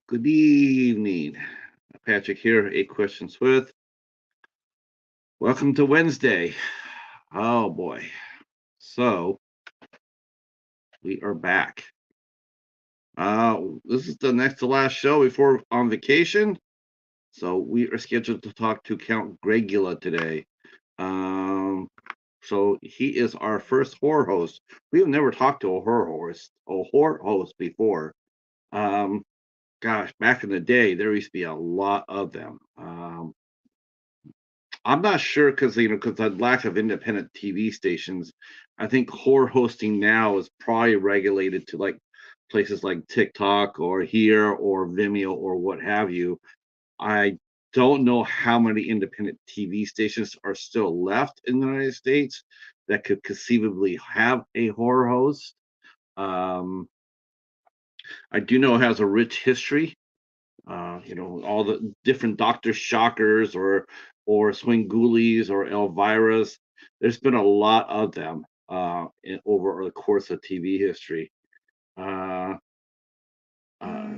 Good evening. Patrick here, 8 Questions with. Welcome to Wednesday. Oh boy. So we are back. This is the next to last show before on vacation. So we are scheduled to talk to Count Gregula today. Um, so he is our first horror host. We have never talked to a horror host before. Um, Gosh, back in the day, there used to be a lot of them. I'm not sure because the lack of independent TV stations. I think horror hosting now is probably regulated to like places like TikTok or here or Vimeo or what have you. I don't know how many independent TV stations are still left in the United States that could conceivably have a horror host. Um, I do know it has a rich history. All the different Doctor Shockers or Swingoolies or Elvira's. There's been a lot of them over the course of TV history. Uh, uh,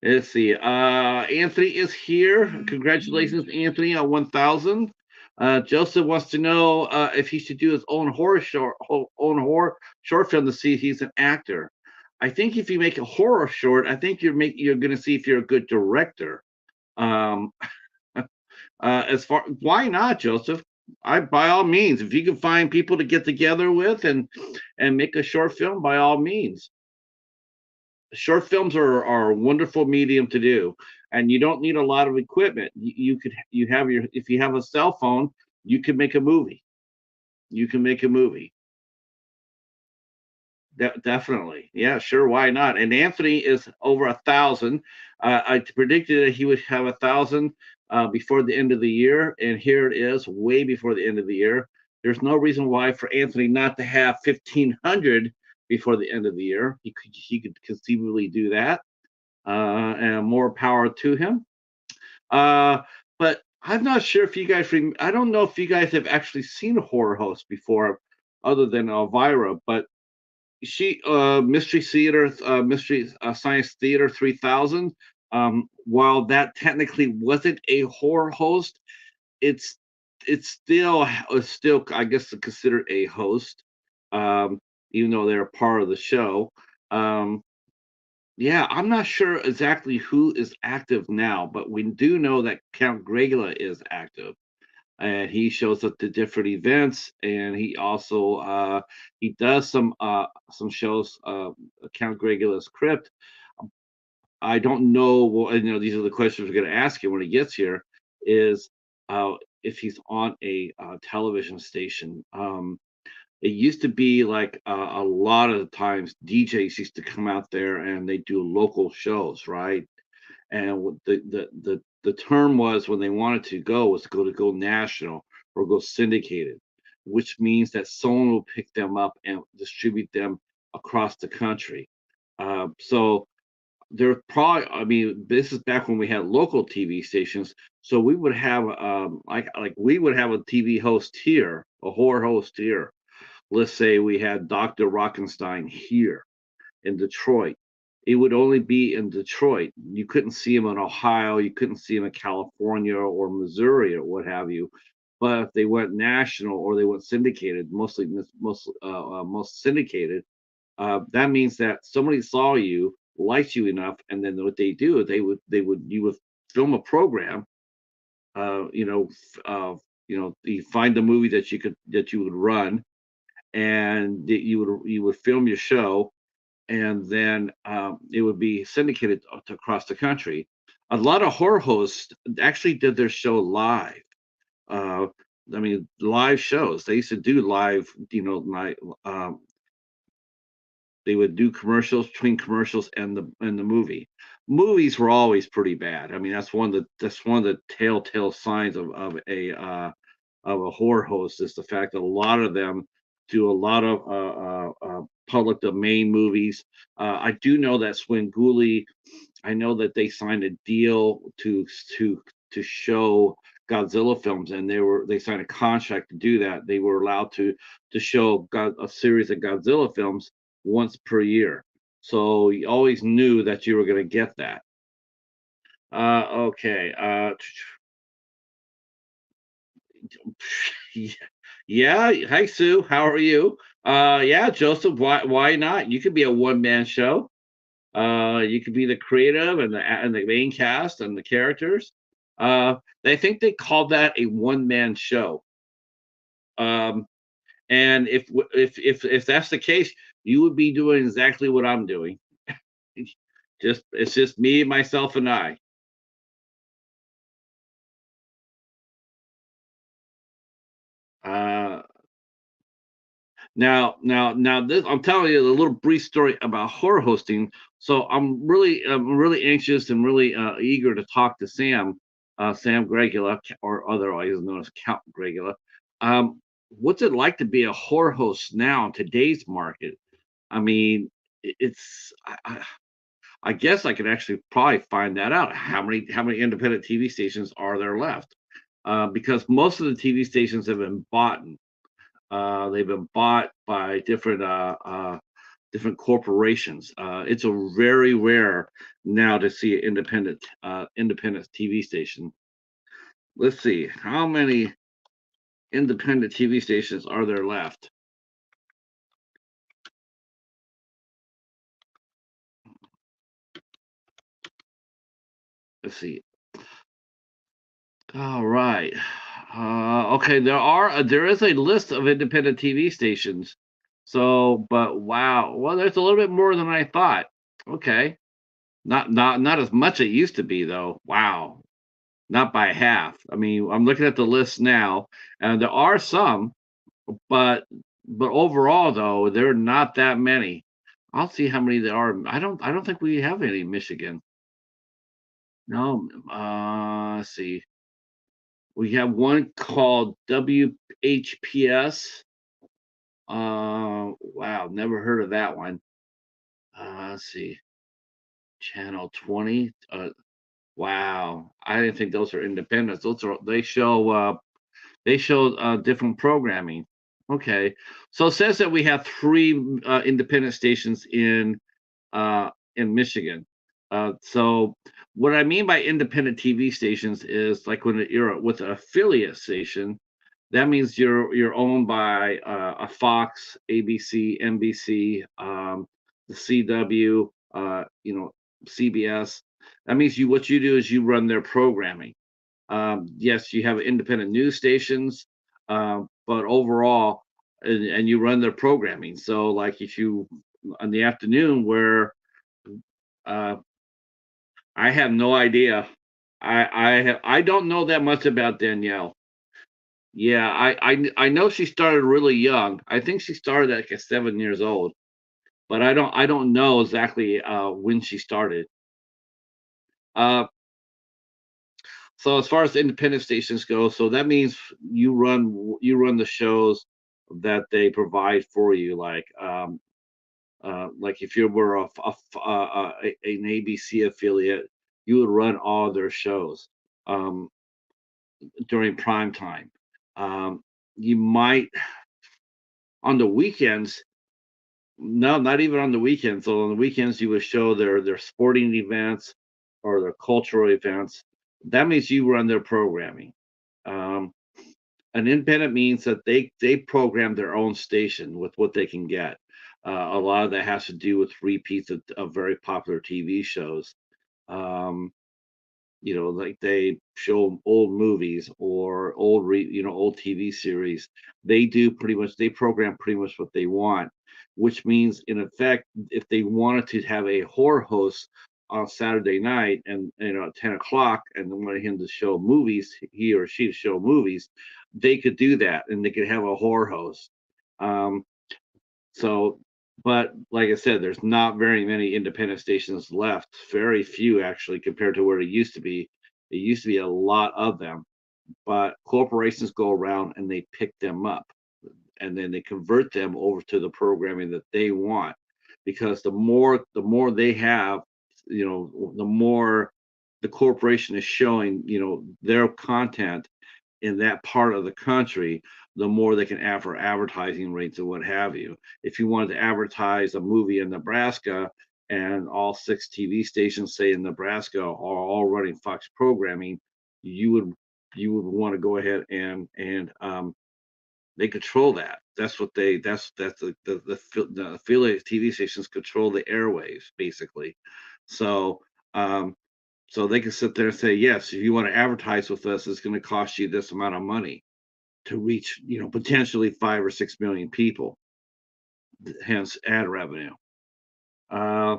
let's see. Anthony is here. Congratulations, Anthony, on 1,000. Joseph wants to know if he should do his own horror short film to see if he's an actor. I think if you make a horror short, I think you're going to see if you're a good director. Um, as far why not, Joseph? I by all means, if you can find people to get together with and make a short film, by all means. Short films are a wonderful medium to do, and you don't need a lot of equipment. You have your if you have a cell phone, you can make a movie. You can make a movie. Definitely. Yeah, sure. Why not? And Anthony is over 1,000. I predicted that he would have 1,000 before the end of the year. And here it is, way before the end of the year. There's no reason why for Anthony not to have 1,500 before the end of the year. He could conceivably do that. And more power to him. But I'm not sure if you guys, I don't know if you guys have actually seen a horror host before other than Elvira, but she mystery science theater 3000. While that technically wasn't a horror host, it's it's still I guess considered a host, um even though they're part of the show. um yeah, I'm not sure exactly who is active now, but we do know that Count Gregula is active, and he shows up to different events, and he also he does some shows. Count Gregula's Crypt. I don't know. Well, these are the questions we're going to ask him when he gets here. Is if he's on a television station. It used to be like a lot of the times DJs used to come out there and they do local shows, right? And the term was when they wanted to go was to go national or go syndicated, which means that someone will pick them up and distribute them across the country. So there probably, I mean, this is back when we had local TV stations, so we would have like we would have a TV host here, a horror host here. Let's say we had Dr. Rockenstein here in Detroit. It would only be in Detroit. You couldn't see him in Ohio. You couldn't see him in California or Missouri or what have you. But if they went national or they went syndicated, most syndicated, that means that somebody saw you, liked you enough, and then what they do, they would you would film a program. Uh, you know, you find a movie that you would run, and you would film your show, and then it would be syndicated across the country. A lot of horror hosts actually did their show live. Uh, I mean, live shows. They used to do live, they would do commercials between commercials and the movie. Movies were always pretty bad. I mean, that's one of the telltale signs of a horror host is the fact that a lot of them do a lot of public domain movies. I do know that Swinguli, I know that they signed a deal to show Godzilla films, and they signed a contract to do that. They were allowed to show a series of Godzilla films once per year. So you always knew that you were going to get that. Okay. Yeah. Hi, Sue. How are you? Yeah, Joseph. Why not? You could be a one man show. You could be the creative and the main cast and the characters. They think they call that a one man show. Um, and if that's the case, you would be doing exactly what I'm doing. Just it's just me, myself, and I. Uh, now, this I'm telling you a little brief story about horror hosting. So I'm really anxious and really eager to talk to Sam Gregula, or otherwise known as Count Gregula. What's it like to be a horror host now in today's market? I mean, I guess I could actually probably find that out. How many independent TV stations are there left? Because most of the TV stations have been bought. They've been bought by different corporations. It's a very rare now to see an independent TV station. Let's see, how many independent TV stations are there left? Let's see. All right. Okay, there is a list of independent TV stations. So, but wow, well, there's a little bit more than I thought. Okay, not as much it used to be though. Wow, not by half. I mean, I'm looking at the list now, and there are some, but overall though, there are not that many. I'll see how many there are. I don't think we have any in Michigan. No, let's see. We have one called WHPS. Wow, never heard of that one. Let's see, Channel 20. Wow, I didn't think those are independents. They show different programming. Okay, so it says that we have three independent stations in Michigan. So what I mean by independent TV stations is like when you're with an affiliate station, that means you're owned by a Fox, ABC, NBC, the CW, CBS. That means what you do is you run their programming. Yes, you have independent news stations, but overall, and you run their programming. So, like if you in the afternoon, where uh, I have no idea, I don't know that much about Danielle. Yeah, I know she started really young. I think she started at like 7 years old, but I don't know exactly when she started. Uh, so as far as independent stations go, so that means you run the shows that they provide for you, like if you were an ABC affiliate, you would run all their shows um, during prime time. You might on the weekends. No, not even on the weekends. So on the weekends, you would show their sporting events or their cultural events. That means you run their programming. Um, an independent means that they program their own station with what they can get. A lot of that has to do with repeats of very popular TV shows. Um, like they show old movies or old TV series. They program pretty much what they want, which means in effect, if they wanted to have a horror host on Saturday night and at 10 o'clock and they wanted him to show movies, he or she to show movies, they could do that and they could have a horror host. Um, so, but like I said, there's not very many independent stations left. Very few actually compared to where it used to be. It used to be a lot of them, but corporations go around and they pick them up and then they convert them over to the programming that they want. Because the more they have, the more the corporation is showing, their content in that part of the country, the more they can have for advertising rates and what have you. If you wanted to advertise a movie in Nebraska, and all 6 TV stations, say in Nebraska, are all running Fox programming, you would you would want to go ahead and they control that. That's what they that's the affiliate TV stations control the airwaves basically. So um, so they can sit there and say, yes, if you want to advertise with us, it's going to cost you this amount of money to reach, potentially 5 or 6 million people, hence ad revenue. Uh,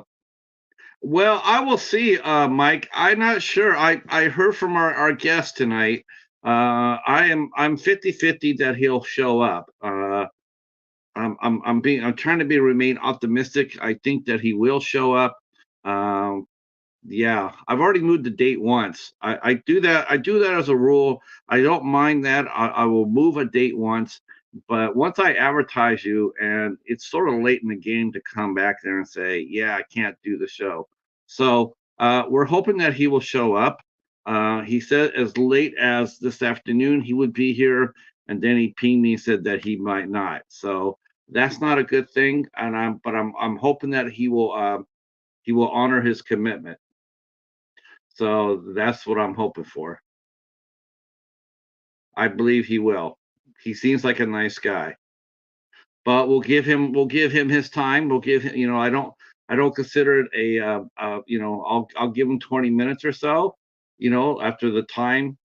well, I will see, Mike. I'm not sure. I heard from our guest tonight. I'm 50-50 that he'll show up. I'm trying to be remain optimistic. I think that he will show up. Um, Yeah, I've already moved the date once. I do that. I do that as a rule. I don't mind that. I will move a date once, but once I advertise you, and it's sort of late in the game to come back there and say, "Yeah, I can't do the show." So we're hoping that he will show up. He said as late as this afternoon he would be here, and then he pinged me and said that he might not. So that's not a good thing. And I'm hoping that he will honor his commitment. So that's what I'm hoping for. I believe he will. He seems like a nice guy. But we'll give him his time. We'll give him, I don't consider it I'll give him 20 minutes or so, after the time.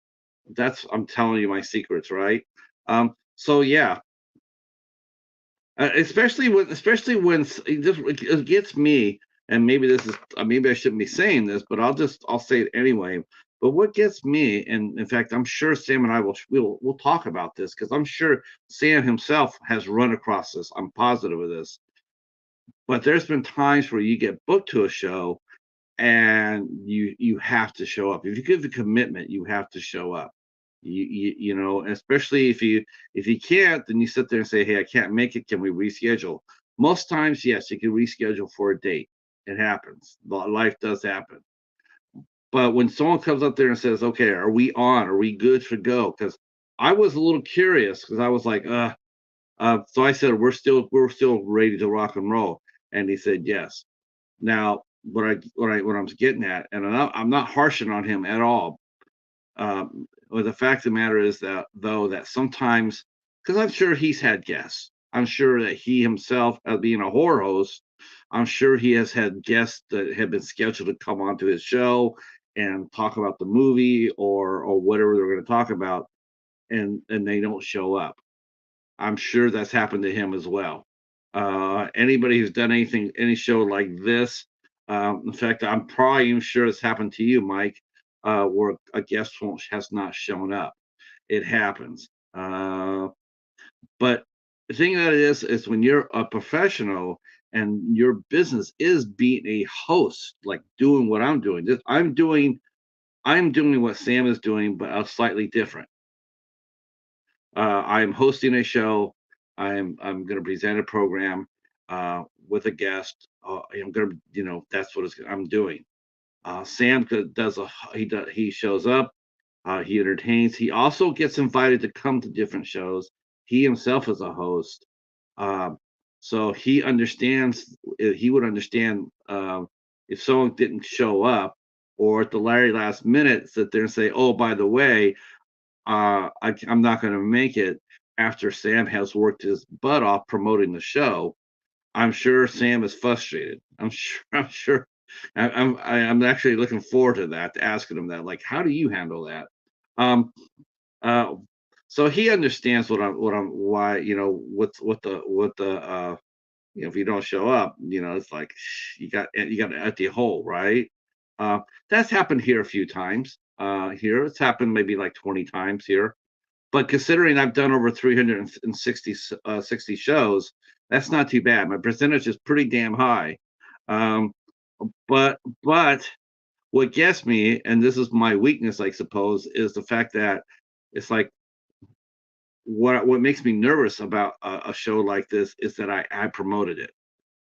I'm telling you my secrets, right? So yeah, it gets me, and maybe this is maybe I shouldn't be saying this, but I'll say it anyway. But what gets me, and in fact, I'm sure Sam and I we'll talk about this because I'm sure Sam himself has run across this. I'm positive of this. But there's been times where you get booked to a show and you have to show up. If you give the commitment, you have to show up. Especially if you can't, then you sit there and say, "Hey, I can't make it. Can we reschedule?" Most times, yes, you can reschedule for a date. It happens. Life does happen. But when someone comes up there and says, "Okay, are we on? Are we good to go?" Because I was a little curious because I was like, So I said, "We're still ready to rock and roll," and he said, "Yes." Now, what I'm getting at, and I'm not harshing on him at all. Well, the fact of the matter is that though that sometimes, because I'm sure he's had guests, I'm sure that he himself, being a horror host, I'm sure he has had guests that have been scheduled to come onto his show and talk about the movie or whatever they're going to talk about, and they don't show up. I'm sure that's happened to him as well. Anybody who's done any show like this, in fact, I'm probably even sure it's happened to you, Mike, where a guest has not shown up. It happens. But the thing that it is when you're a professional and your business is being a host, like doing what I'm doing. I'm doing what Sam is doing, but slightly different. I'm hosting a show. I'm going to present a program with a guest. I'm going to, that's what I'm doing. Sam he shows up. He entertains. He also gets invited to come to different shows. He himself is a host, um, so he understands. He would understand if someone didn't show up, or at the very last minute sit there and say, "Oh, by the way, I'm not going to make it." After Sam has worked his butt off promoting the show, I'm sure Sam is frustrated. I'm sure. I'm sure. I'm actually looking forward to that, to asking him that. Like, how do you handle that? Um. Uh. So he understands why, if you don't show up, it's like you got an empty hole, right? Uh. That's happened here a few times. Here it's happened maybe like 20 times here. But considering I've done over 60 shows, that's not too bad. My percentage is pretty damn high. Um, but what gets me, and this is my weakness, I suppose, is the fact that it's like what makes me nervous about a show like this is that I promoted it.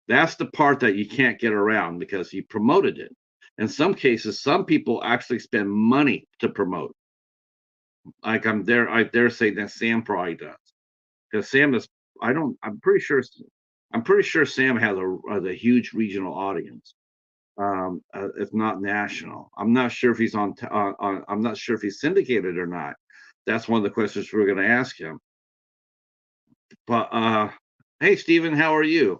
That's the part that you can't get around because you promoted it. In some cases, some people actually spend money to promote. Like I dare say that Sam probably does. Because Sam is, I don't, I'm pretty sure Sam has a huge regional audience. if not national. I'm not sure if he's I'm not sure if he's syndicated or not. That's one of the questions we're going to ask him. But hey, Stephen, how are you?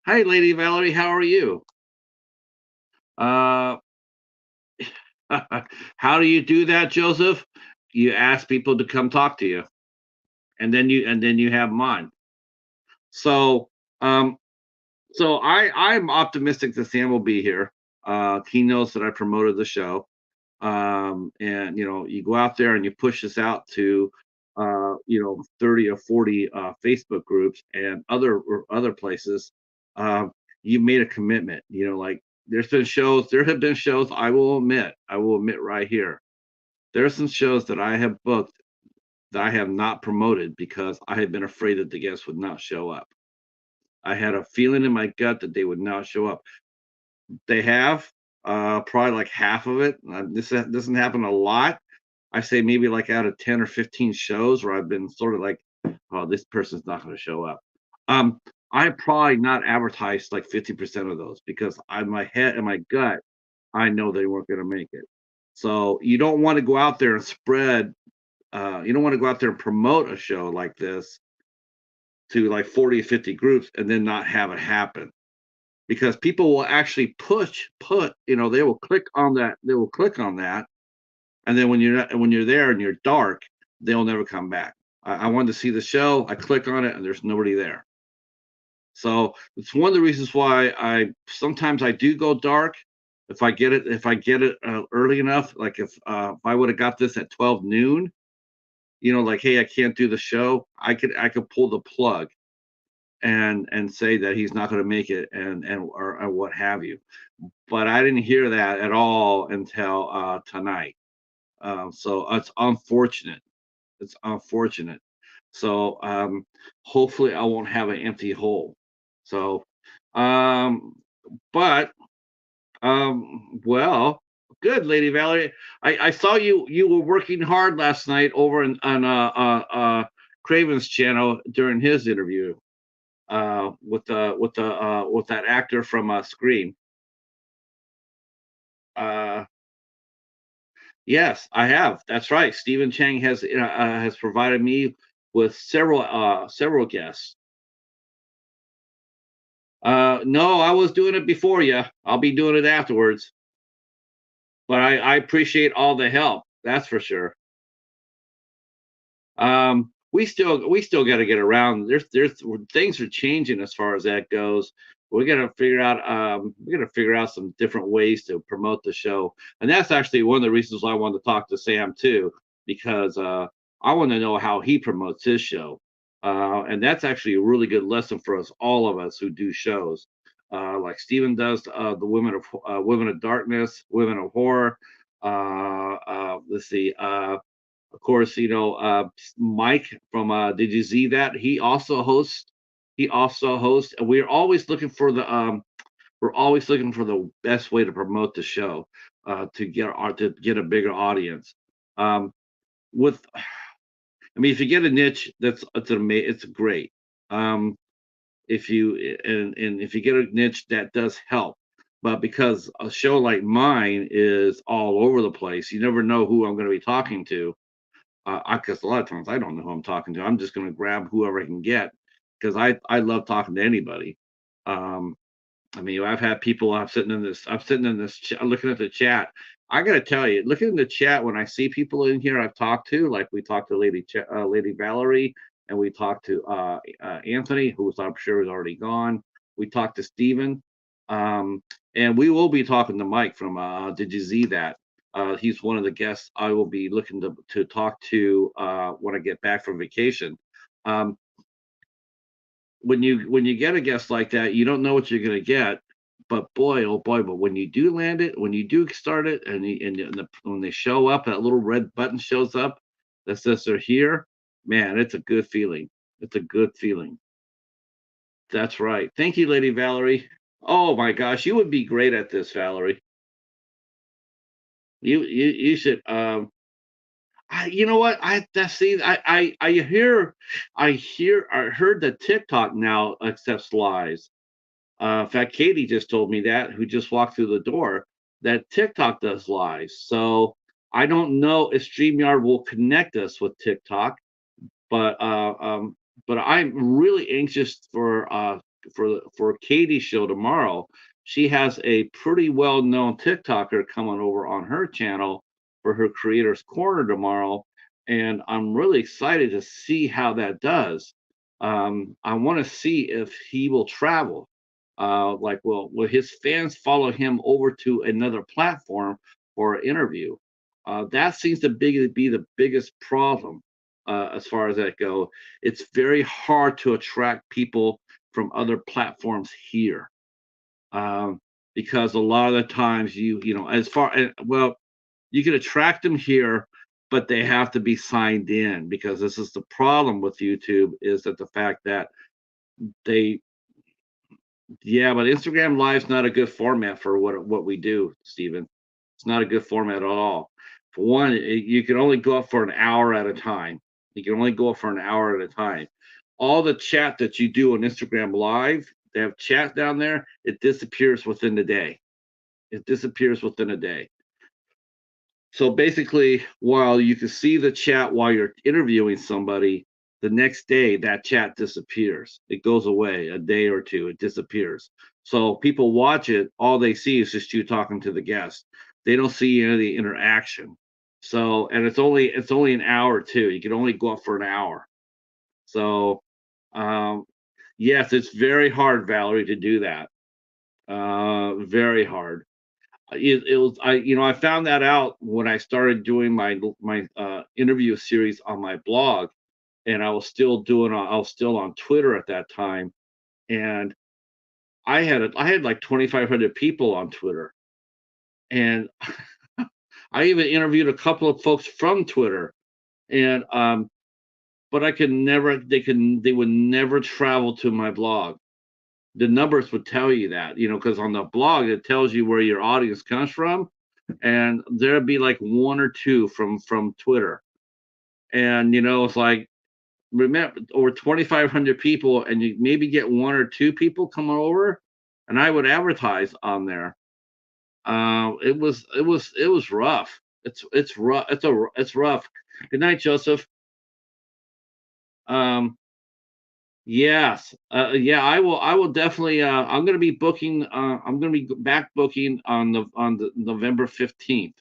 Hi, Lady Valerie, how are you? Uh, how do you do that, Joseph? You ask people to come talk to you, and then you have them on. So, um, I'm optimistic that Sam will be here. He knows that I promoted the show, and you go out there and you push this out to 30 or 40 Facebook groups and other places. Um, you made a commitment. Like there have been shows. I will admit right here, there are some shows that I have booked that I have not promoted because I had been afraid that the guests would not show up. I had a feeling in my gut that they would not show up. They have, probably like half of it. This doesn't happen a lot. I say maybe like out of 10 or 15 shows where I've been sort of like, oh, this person's not going to show up. Um, I probably not advertised like 50% of those because in my head and my gut, I know they weren't going to make it. So you don't want to go out there and you don't want to go out there and promote a show like this to like 40 or 50 groups and then not have it happen because people will actually they will click on that, and then when you're there and you're dark, they'll never come back. I wanted to see the show. I click on it and there's nobody there. So it's one of the reasons why I sometimes I do go dark. If I get it early enough, like if I would have got this at 12 noon, like, hey, I can't do the show, I could pull the plug and say that he's not going to make it or what have you. But I didn't hear that at all until tonight. So it's unfortunate. It's unfortunate. So hopefully I won't have an empty hole. So, um, but well, good, Lady Valerie. I saw you were working hard last night over on Craven's channel during his interview with that actor from Scream. Uh, yes, I have. That's right. Stephen Chang has provided me with several guests. No, I was doing it before you. I'll be doing it afterwards. But I appreciate all the help. That's for sure. We still got to get around. There's things are changing as far as that goes. We got to figure out some different ways to promote the show, and that's actually one of the reasons why I wanted to talk to Sam too, because I want to know how he promotes his show, and that's actually a really good lesson for all of us who do shows, like Steven does, the Women of Darkness, Women of Horror. Let's see. Of course, Mike from Did You See That? He also hosts. And we're always looking for the best way to promote the show, to get a bigger audience. With I mean, if you get a niche, it's great. Um, if you and if you get a niche, that does help. But because a show like mine is all over the place, you never know who I'm going to be talking to. Because a lot of times I don't know who I'm talking to. I'm just going to grab whoever I can get because I love talking to anybody. Um, I mean, I've had people. I'm sitting in this. Looking at the chat. I got to tell you, looking in the chat when I see people in here I've talked to, like we talked to Lady Valerie, and we talked to Anthony, who I'm sure is already gone. We talked to Stephen, um, and we will be talking to Mike from Did You See That? He's one of the guests I will be looking to talk to when I get back from vacation. Um, when you get a guest like that, you don't know what you're going to get. But boy, oh boy, but when you do land it, when you do start it, when they show up, that little red button shows up that says they're here. Man, it's a good feeling. It's a good feeling. That's right. Thank you, Lady Valerie. Oh my gosh, you would be great at this, Valerie. You should. You know what? I heard that TikTok now accepts lives. In fact, Katie just told me that, who just walked through the door, that TikTok does live. So I don't know if StreamYard will connect us with TikTok, but I'm really anxious for Katie's show tomorrow. She has a pretty well known TikToker coming over on her channel for her Creators Corner tomorrow, and I'm really excited to see how that does. I want to see if he will travel. Like, will his fans follow him over to another platform for an interview? That seems to be the biggest problem as far as that go. It's very hard to attract people from other platforms here, um, because a lot of the times as far as well, you can attract them here, but they have to be signed in, because this is the problem with YouTube, is that the fact that they yeah, but Instagram Live's not a good format for what we do, Stephen. It's not a good format at all. For one, you can only go up for an hour at a time. You can only go up for an hour at a time. All the chat that you do on Instagram Live, they have chat down there, it disappears within the day. It disappears within a day. So basically, while you can see the chat while you're interviewing somebody, the next day that chat disappears. It goes away a day or two, it disappears. So people watch it, all they see is just you talking to the guest. They don't see any of the interaction. So, and it's only an hour too. You can only go up for an hour. So, um, yes, it's very hard, Valerie, to do that. Very hard. It was I found that out when I started doing my interview series on my blog, and I was still on Twitter at that time, and I had like 2,500 people on Twitter, and I even interviewed a couple of folks from Twitter, and but I could never they would never travel to my blog. The numbers would tell you that, because on the blog it tells you where your audience comes from, and there'd be like one or two from Twitter, and it's like, remember, over 2,500 people, and you maybe get one or two people coming over, and I would advertise on there. It was rough. It's rough. It's rough. Good night, Joseph. Um, Yes. Yeah, I will definitely I'm going to be booking I'm going to be back booking on the November 15th.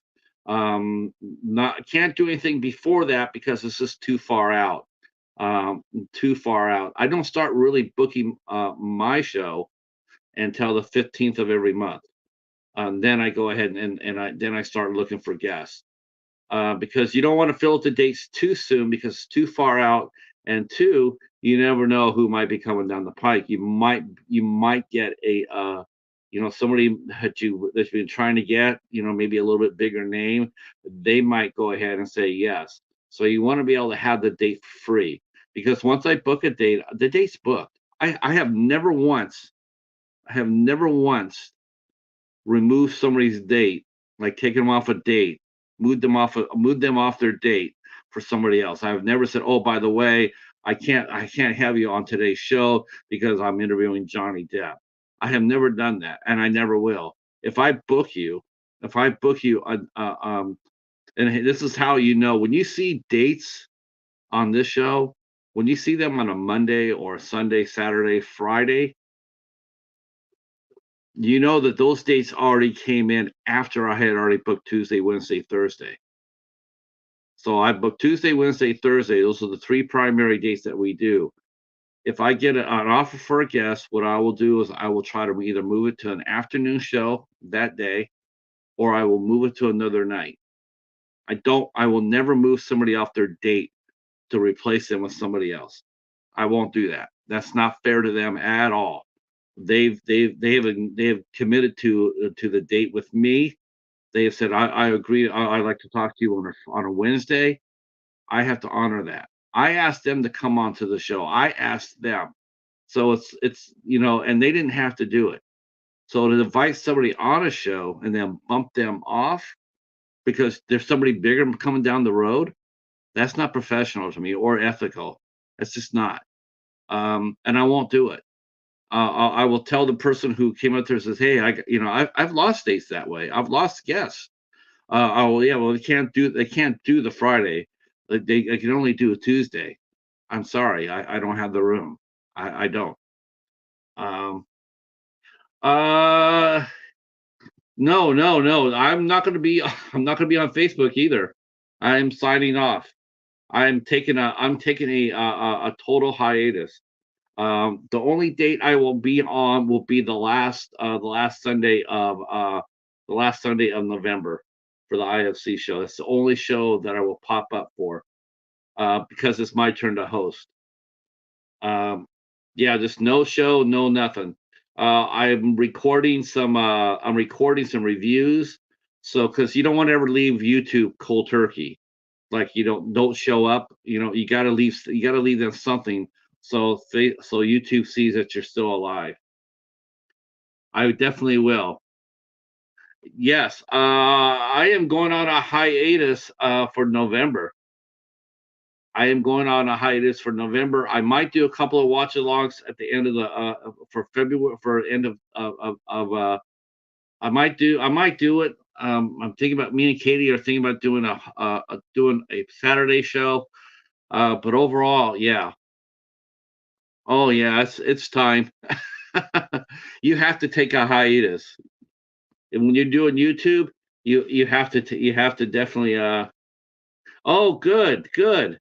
Not Can't do anything before that because it's just too far out. Too far out. I don't start really booking my show until the 15th of every month. Then I go ahead and I start looking for guests, because you don't want to fill up the dates too soon because it's too far out. And two, you never know who might be coming down the pike. You might get somebody that you've been trying to get, maybe a little bit bigger name. They might go ahead and say yes. So you want to be able to have the date free, because once I book a date, the date's booked. I have never once remove somebody's date, like taking them off a date, moved them off their date for somebody else. I've never said, "Oh, by the way, I can't have you on today's show because I'm interviewing Johnny Depp." I have never done that, and I never will. If I book you, if I book you, and this is how you know when you see dates on this show, when you see them on a Monday or a Sunday, Saturday, Friday, you know that those dates already came in after I had already booked Tuesday, Wednesday, Thursday. So I booked Tuesday, Wednesday, Thursday. Those are the three primary dates that we do. If I get an offer for a guest, what I will do is I will try to either move it to an afternoon show that day, or I will move it to another night. I will never move somebody off their date to replace them with somebody else. I won't do that. That's not fair to them at all. They have committed to the date with me. They have said, I agree. I'd like to talk to you on a Wednesday. I have to honor that. I asked them to come onto the show. I asked them. So and they didn't have to do it. So to invite somebody on a show and then bump them off because there's somebody bigger coming down the road, that's not professional to me or ethical. That's just not. And I won't do it. I will tell the person who came up there and says, "Hey, I've lost dates that way. I've lost guests." Oh yeah, well they can't do the Friday. Like they can only do a Tuesday. I'm sorry, I don't have the room. I don't. Um, uh, no, no, no. I'm not going to be. I'm not going to be on Facebook either. I'm signing off. I'm taking a total hiatus. The only date I will be on will be the last Sunday of November for the IFC show. That's the only show that I will pop up for, because it's my turn to host. Um, yeah, just no show, no nothing. I'm recording some reviews. So, because you don't want to ever leave YouTube cold turkey, like don't show up. You got to leave them something, so YouTube sees that you're still alive. I definitely will. Yes, I am going on a hiatus for November. I am going on a hiatus for November. I might do a couple of watch alongs at the end of the for February, for end of I might do it. I'm thinking about, me and Katie are thinking about doing a Saturday show. But overall, yeah. Oh yeah, it's time. You have to take a hiatus. And when you're doing YouTube, you have to definitely oh, good, good.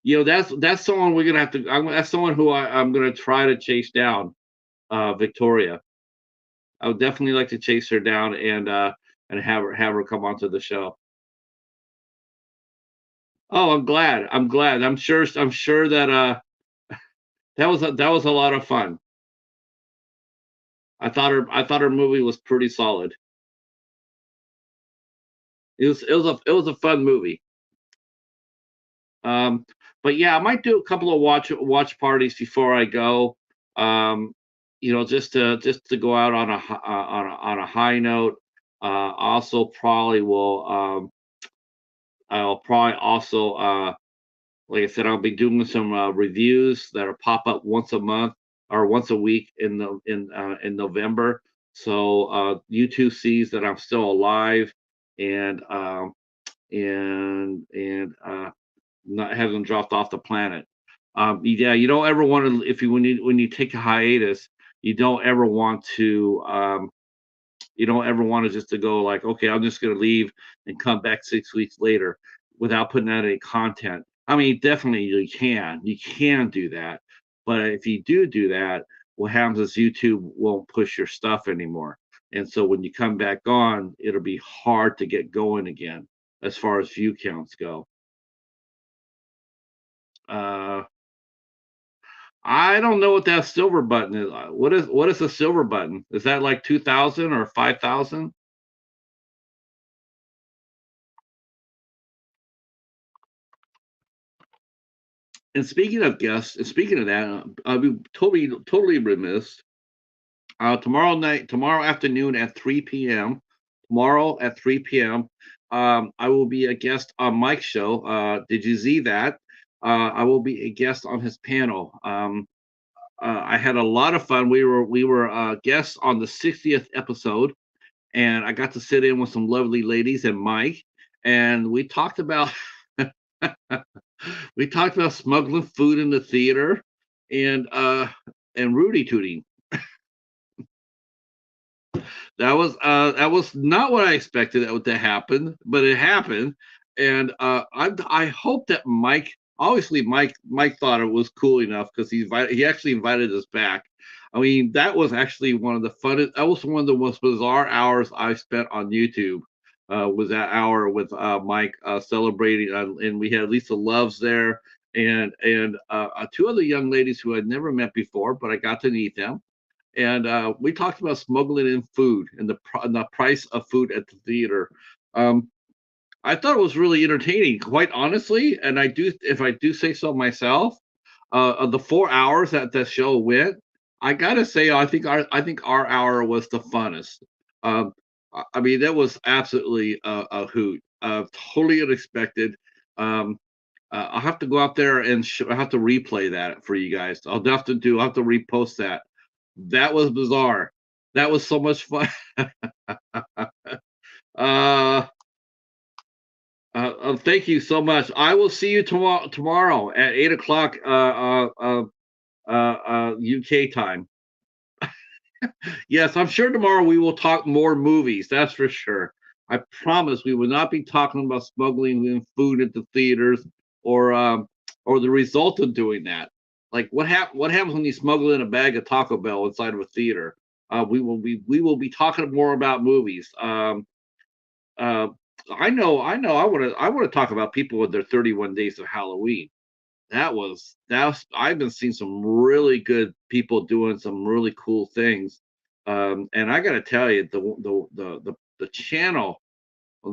That's someone we're gonna have to. That's someone who I'm gonna try to chase down. Victoria. I would definitely like to chase her down and have her come onto the show. Oh, I'm glad. I'm glad. I'm sure that that was a lot of fun. I thought her movie was pretty solid. It was a fun movie. Um, but yeah, I might do a couple of watch parties before I go. Um, just to go out on a high note. Also, I'll probably also, like I said, I'll be doing some reviews that'll pop up once a month or once a week in November. So YouTube sees that I'm still alive, and not haven't dropped off the planet. Yeah, you don't ever want to, if you when you take a hiatus, you don't ever want to just to go like, okay, I'm just going to leave and come back 6 weeks later without putting out any content. I mean, definitely you can do that, but if you do that, what happens is YouTube won't push your stuff anymore, and so when you come back on, it'll be hard to get going again as far as view counts go. Uh, I don't know what that silver button is. What is a silver button? Is that like 2,000 or 5,000? And speaking of guests, and speaking of that, I'll be totally remiss. Tomorrow afternoon at 3 p.m. Tomorrow at 3 p.m. I will be a guest on Mike's show. Did you see that? I will be a guest on his panel. I had a lot of fun. We were guests on the 60th episode, and I got to sit in with some lovely ladies and Mike, and we talked about smuggling food in the theater, and Rudy tooting. That was not what I expected to happen, but it happened, and I hope that Mike thought it was cool enough, because he actually invited us back. I mean, that was actually one of the funnest. That was one of the most bizarre hours I spent on YouTube. Was that hour with Mike, celebrating, and we had Lisa Loves there, and two other young ladies who I'd never met before, but I got to meet them, and we talked about smuggling in food and the price of food at the theater. Um, I thought it was really entertaining, quite honestly, and if I do say so myself, of the 4 hours that the show went, I gotta say, I think our hour was the funnest. Um, I mean, that was absolutely a hoot, totally unexpected. Um, I'll have to go out there and I'll have to replay that for you guys. I'll have to repost that. That was bizarre. That was so much fun. uh, Thank you so much. I will see you tomorrow at 8 o'clock UK time. Yes, I'm sure tomorrow we will talk more movies. That's for sure. I promise we will not be talking about smuggling in food into theaters or the result of doing that. Like what happens when you smuggle in a bag of Taco Bell inside of a theater? We will be talking more about movies. Uh, I know. I want to talk about people with their 31 days of Halloween. That was I've been seeing some really good people doing some really cool things. And I got to tell you, the channel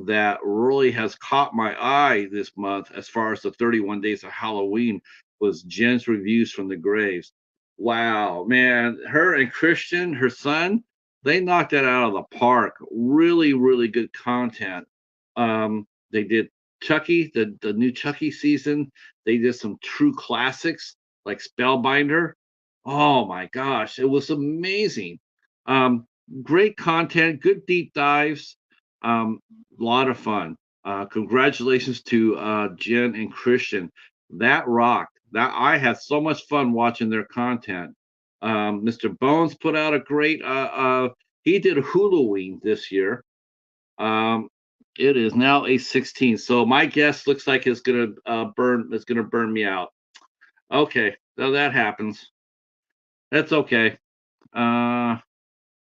that really has caught my eye this month, as far as the 31 days of Halloween, was Jen's Reviews from the Graves. Wow, man, her and Christian, her son, they knocked that out of the park. Really, really good content. They did Chucky, the new Chucky season. They did some true classics like Spellbinder. Oh my gosh, it was amazing. Um, Great content, good deep dives. A lot of fun. Congratulations to Jen and Christian. That rocked. That I had so much fun watching their content. Mr. Bones put out a great. He did Halloween this year. Um, it is now a 16. So my guess looks like it's gonna burn. It's gonna burn me out. Okay, so that happens. That's okay. Uh,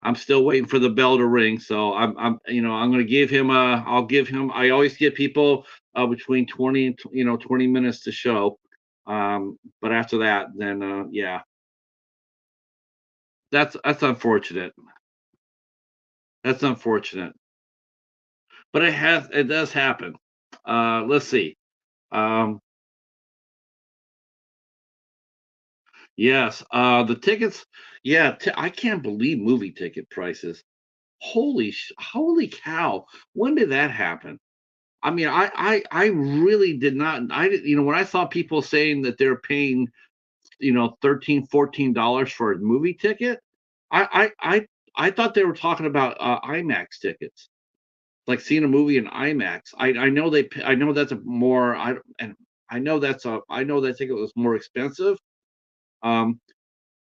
I'm still waiting for the bell to ring, so I'm going to give him a. I'll give him. I always give people between 20 and 20 minutes to show. But after that, then yeah, that's unfortunate. That's unfortunate, but it does happen. Let's see. Um, yes, the tickets. Yeah, I can't believe movie ticket prices. Holy cow! When did that happen? I mean, I really did not. I did, when I saw people saying that they're paying, 13, $14 for a movie ticket, I thought they were talking about IMAX tickets, like seeing a movie in IMAX. I know I know that's a more and I know that ticket was more expensive. Um,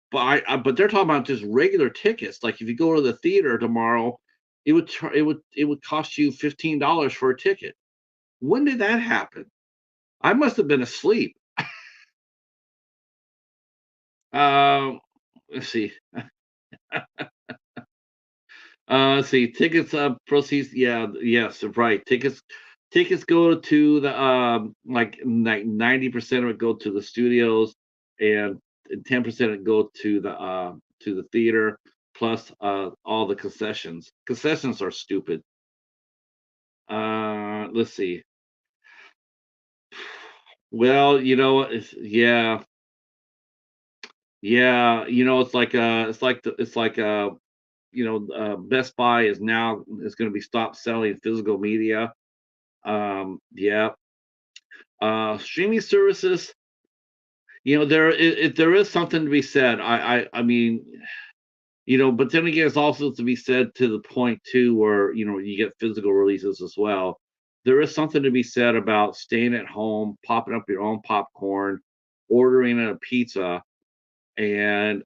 but they're talking about just regular tickets. Like if you go to the theater tomorrow, it would cost you $15 for a ticket. When did that happen? I must have been asleep. Um, let's see. Let's see. Tickets proceeds. Yeah, yes, right. Tickets go to the like 90% of it go to the studios, and 10% it go to the theater, plus all the concessions. Concessions are stupid. Let's see. Well, yeah, yeah. Best Buy is going to be stopped selling physical media. Yeah. Streaming services, there is something to be said. I mean, but then again, it's also to be said to the point too, where you get physical releases as well. There is something to be said about staying at home, popping up your own popcorn, ordering a pizza, and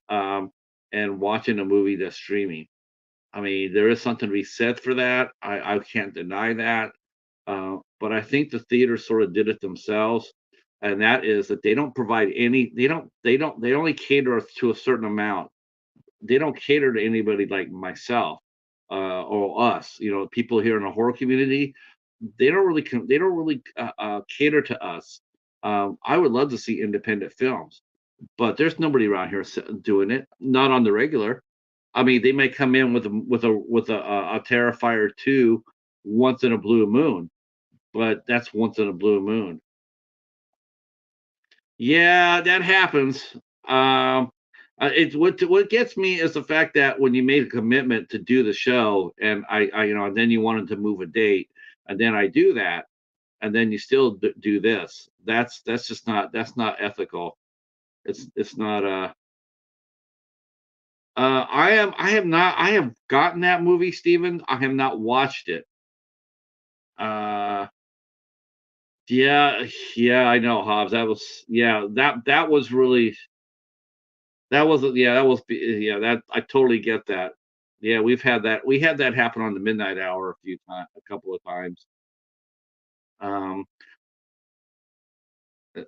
watching a movie that's streaming. I mean, there is something to be said for that. I can't deny that. But I think the theaters sort of did it themselves, and that is that they don't provide any. They only cater to a certain amount. They don't cater to anybody like myself or us. People here in the horror community. They don't really cater to us. I would love to see independent films, but there's nobody around here doing it. Not on the regular. I mean, they may come in with a Terrifier 2 once in a blue moon, but that's once in a blue moon. Yeah, that happens. It's what gets me is the fact that when you made a commitment to do the show, and and then you wanted to move a date, and then I do that, and then you still do this. That's just not ethical. It's not. I have gotten that movie, Steven. I have not watched it. Uh, yeah, yeah, I know, Hobbs. That was yeah, that was really that wasn't yeah, that was yeah, that I totally get that. Yeah, we had that happen on the midnight hour a couple of times. Um, uh,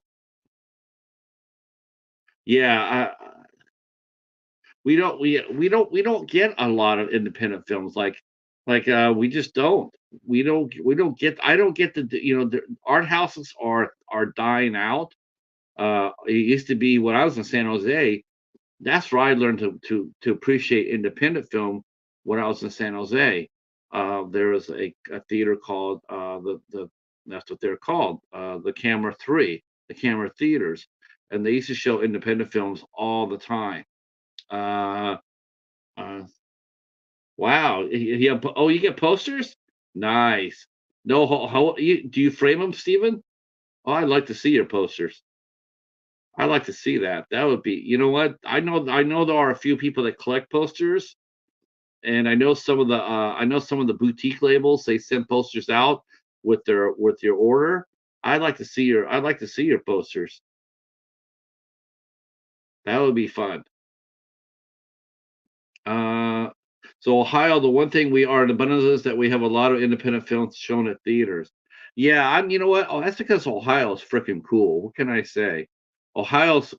yeah, we don't get a lot of independent films we just don't. We don't get I don't get the art houses are dying out. It used to be when I was in San Jose. That's where I learned to appreciate independent film when I was in San Jose. There was a theater called the that's what they're called, the Camera 3, the Camera Theaters, and they used to show independent films all the time. Uh, uh, wow, oh, you get posters? Nice. No, do you frame them, Steven? Oh, I'd like to see your posters. I'd like to see that. That would be, you know what? I know there are a few people that collect posters, and I know some of the boutique labels they send posters out with your order. I'd like to see your posters. That would be fun. Uh, so Ohio, the one thing we are in abundance is that we have a lot of independent films shown at theaters. Yeah, you know what? Oh, that's because Ohio is freaking cool. What can I say? Ohio is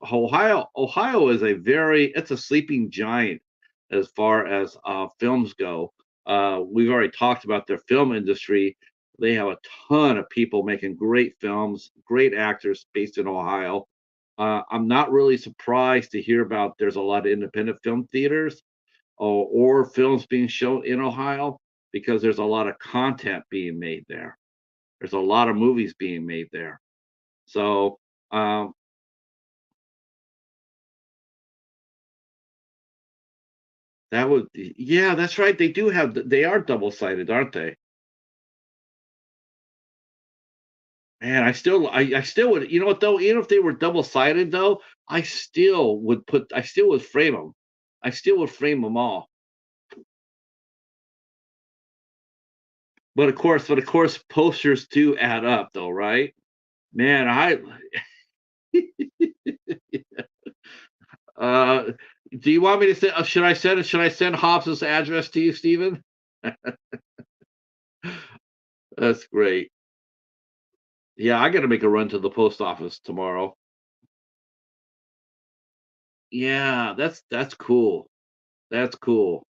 it's a sleeping giant as far as films go. We've already talked about their film industry. They have a ton of people making great films, great actors based in Ohio. I'm not really surprised to hear about there's a lot of independent film theaters or films being shown in Ohio because there's a lot of content being made there. There's a lot of movies being made there. So um, that would, yeah, that's right. They are double sided, aren't they? Man, I still would, you know what though? Even if they were double sided though, I still would frame them. I still would frame them all. But of course, posters do add up though, right? Man, Uh, do you want me to send? Should I send Hobbs's address to you, Stephen? That's great. Yeah, I got to make a run to the post office tomorrow. Yeah, that's cool. That's cool.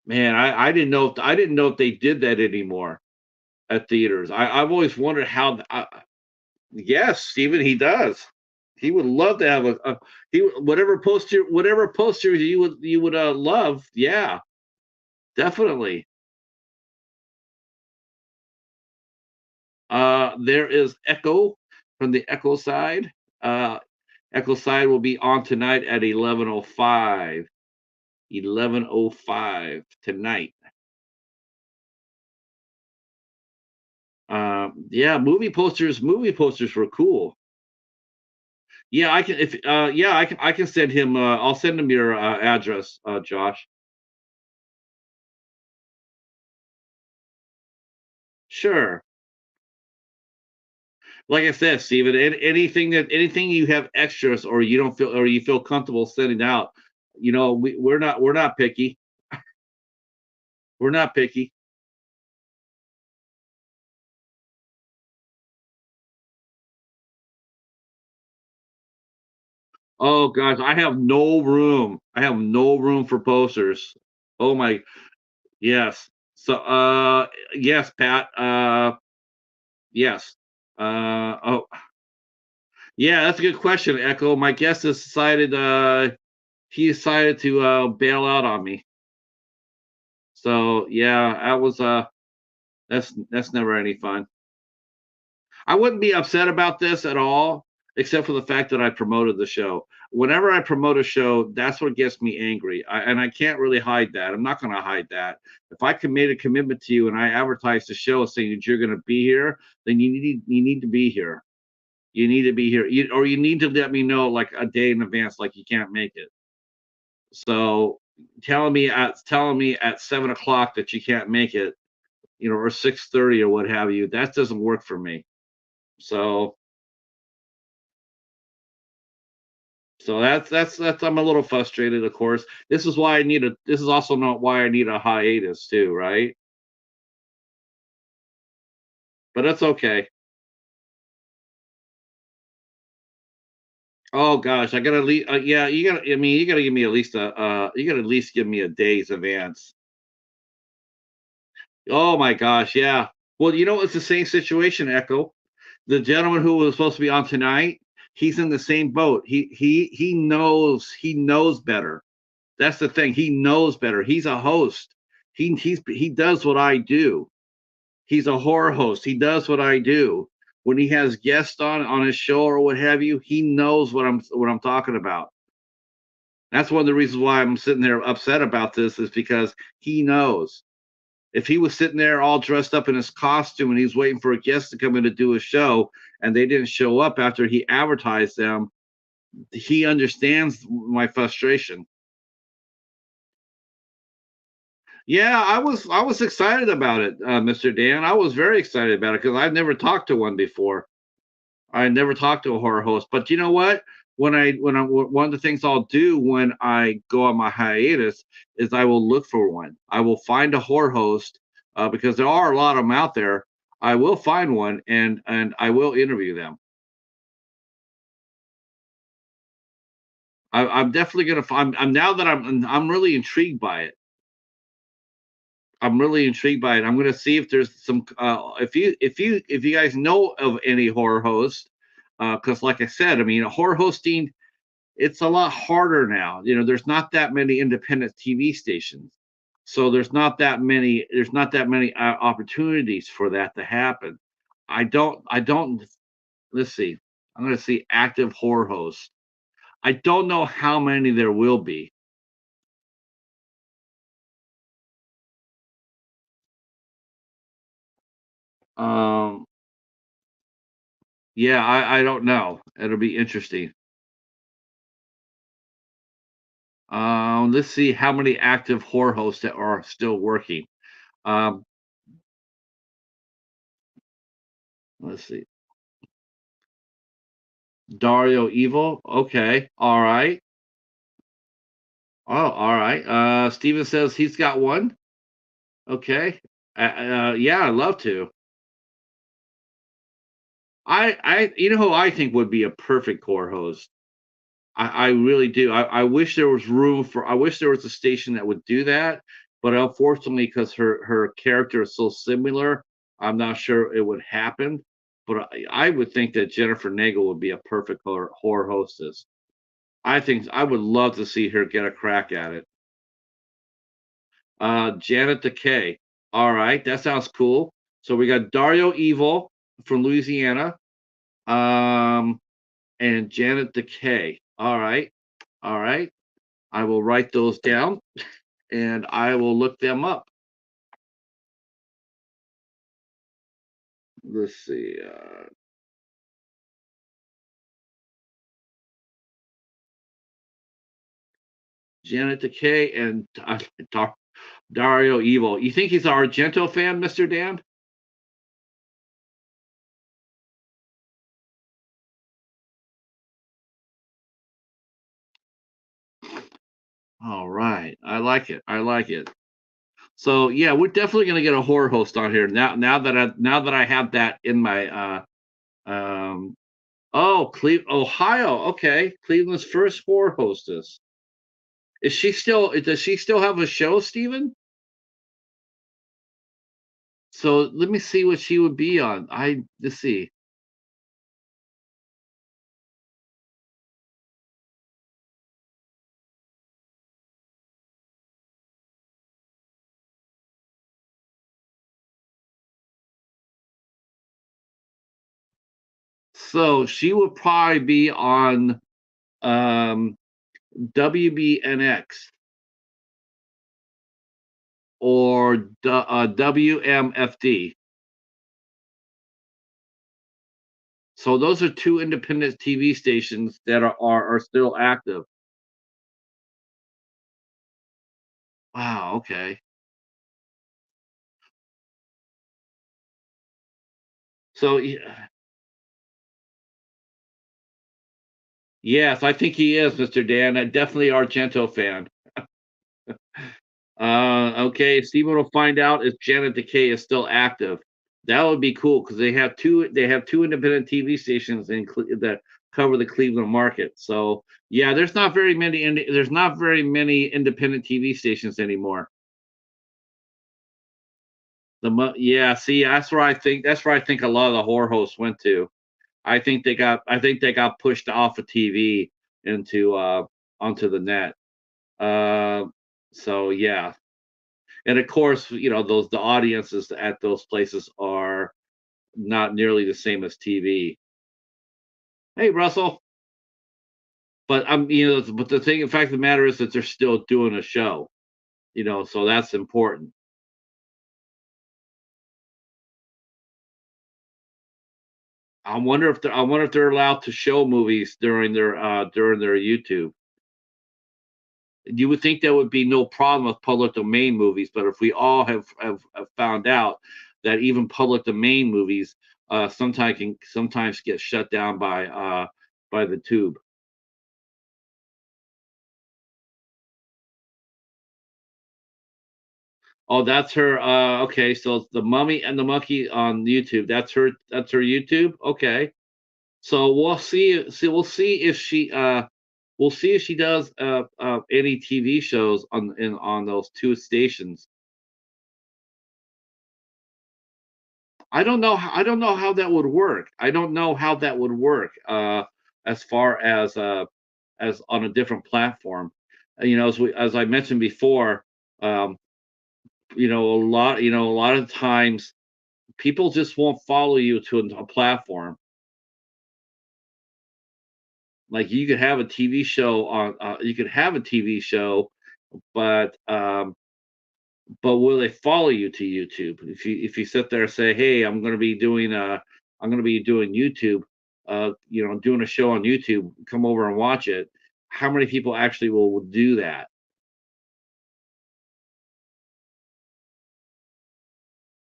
Man, I didn't know if they did that anymore at theaters. I've always wondered how. Yes, Stephen, he does. He would love to have a whatever poster you would love. Yeah, definitely. There is Echo from the Echo side. Echo side will be on tonight at 11:05. 11:05 tonight. Yeah, movie posters were cool. Yeah, I can if yeah, I can send him I'll send him your address, Josh. Sure. Like I said, Steven, anything you have extras or you feel comfortable sending out, we're not picky. We're not picky. Oh gosh, I have no room. I have no room for posters. Oh my, yes. So yes, Pat. Yes. Oh yeah, that's a good question, Echo. My guest has decided he decided to bail out on me. So yeah, that's never any fun. I wouldn't be upset about this at all, except for the fact that I promoted the show. whenever I promote a show, that's what gets me angry, and I can't really hide that. I'm not going to hide that. If I made a commitment to you and I advertise the show saying that you're going to be here, then you need to be here. You need to be here, or you need to let me know like a day in advance, like you can't make it. So telling me at 7 o'clock that you can't make it, or 6:30 or what have you, that doesn't work for me. So that's I'm a little frustrated, of course. This is also not why I need a hiatus too, right? But that's okay. Oh gosh, I gotta yeah, you gotta give me at least you gotta at least give me a day's advance. Oh my gosh, yeah. Well, it's the same situation, Echo. The gentleman who was supposed to be on tonight, he's in the same boat. He knows better. That's the thing. He knows better. He's a host. He does what I do. He's a horror host. He does what I do. When he has guests on his show or what have you, he knows what I'm talking about. That's one of the reasons why I'm sitting there upset about this is because he knows. If he was sitting there all dressed up in his costume and he's waiting for a guest to come in to do a show and they didn't show up after he advertised them, he understands my frustration. Yeah, I was excited about it, Mr. Dan. I was very excited about it because I've never talked to one before. I never talked to a horror host, but you know what? One of the things I'll do when I go on my hiatus is I will look for one. I will find a horror host because there are a lot of them out there. I will find one and I will interview them. I'm definitely gonna find. I'm now that I'm really intrigued by it. I'm really intrigued by it. I'm gonna see if there's some if you guys know of any horror hosts, because like I said, I mean horror hosting it's a lot harder now. There's not that many independent TV stations. So there's not that many opportunities for that to happen. I don't let's see. I'm going to see active horror hosts. I don't know how many there will be. Um yeah, I don't know. It'll be interesting. Let's see how many active horror hosts that are still working. Um let's see. Dario Evil. Okay. All right. Oh, all right. Steven says he's got one. Okay. Yeah, I'd love to. You know who I think would be a perfect core host. I really do. I wish there was room for. I wish there was a station that would do that, but unfortunately, because her character is so similar, I'm not sure it would happen. But I would think that Jennifer Nagel would be a perfect horror hostess. I think I would love to see her get a crack at it. Janet Decay. All right, that sounds cool. So we got Dario Evil from Louisiana, um, and Janet Decay. All right, all right. I will write those down and I will look them up. Let's see. Janet Decay and Dario Evil. You think he's an Argento fan, Mr. Dan? All right. I like it. I like it. So yeah, we're definitely gonna get a horror host on here now that I have that in my oh, Ohio. Okay, Cleveland's first horror hostess. Does she still have a show, Steven? So let me see what she would be on. Let's see. So she would probably be on. um, WBNX or WMFD. So those are two independent TV stations that are still active. Wow. Okay. So yes, I think he is, Mr. Dan. Definitely Argento fan. Okay, Steven will find out if Janet Decay is still active. That would be cool because they have two independent TV stations that cover the Cleveland market. So yeah, there's not very many independent TV stations anymore. Yeah, see, that's where I think a lot of the horror hosts went to. I think they got pushed off of TV into onto the net. Uh, so yeah, and of course, the audiences at those places are not nearly the same as TV. Hey, Russell, but but the fact of the matter is that they're still doing a show. So that's important. I wonder if they're allowed to show movies during their YouTube. You would think there would be no problem with public domain movies, but if we all have found out that even public domain movies sometimes get shut down by the tube. Oh, that's her. Okay, so it's the Mummy and the Monkey on YouTube. That's her YouTube. Okay, so we'll see. We'll see if she does any TV shows on those two stations. I don't know how that would work. I don't know how that would work as far as on a different platform. As I mentioned before, um, a lot of times people just won't follow you to a platform. Like you could have a TV show, but will they follow you to YouTube? If you sit there and say, "Hey, I'm going to be doing YouTube, doing a show on YouTube, come over and watch it." How many people actually will do that?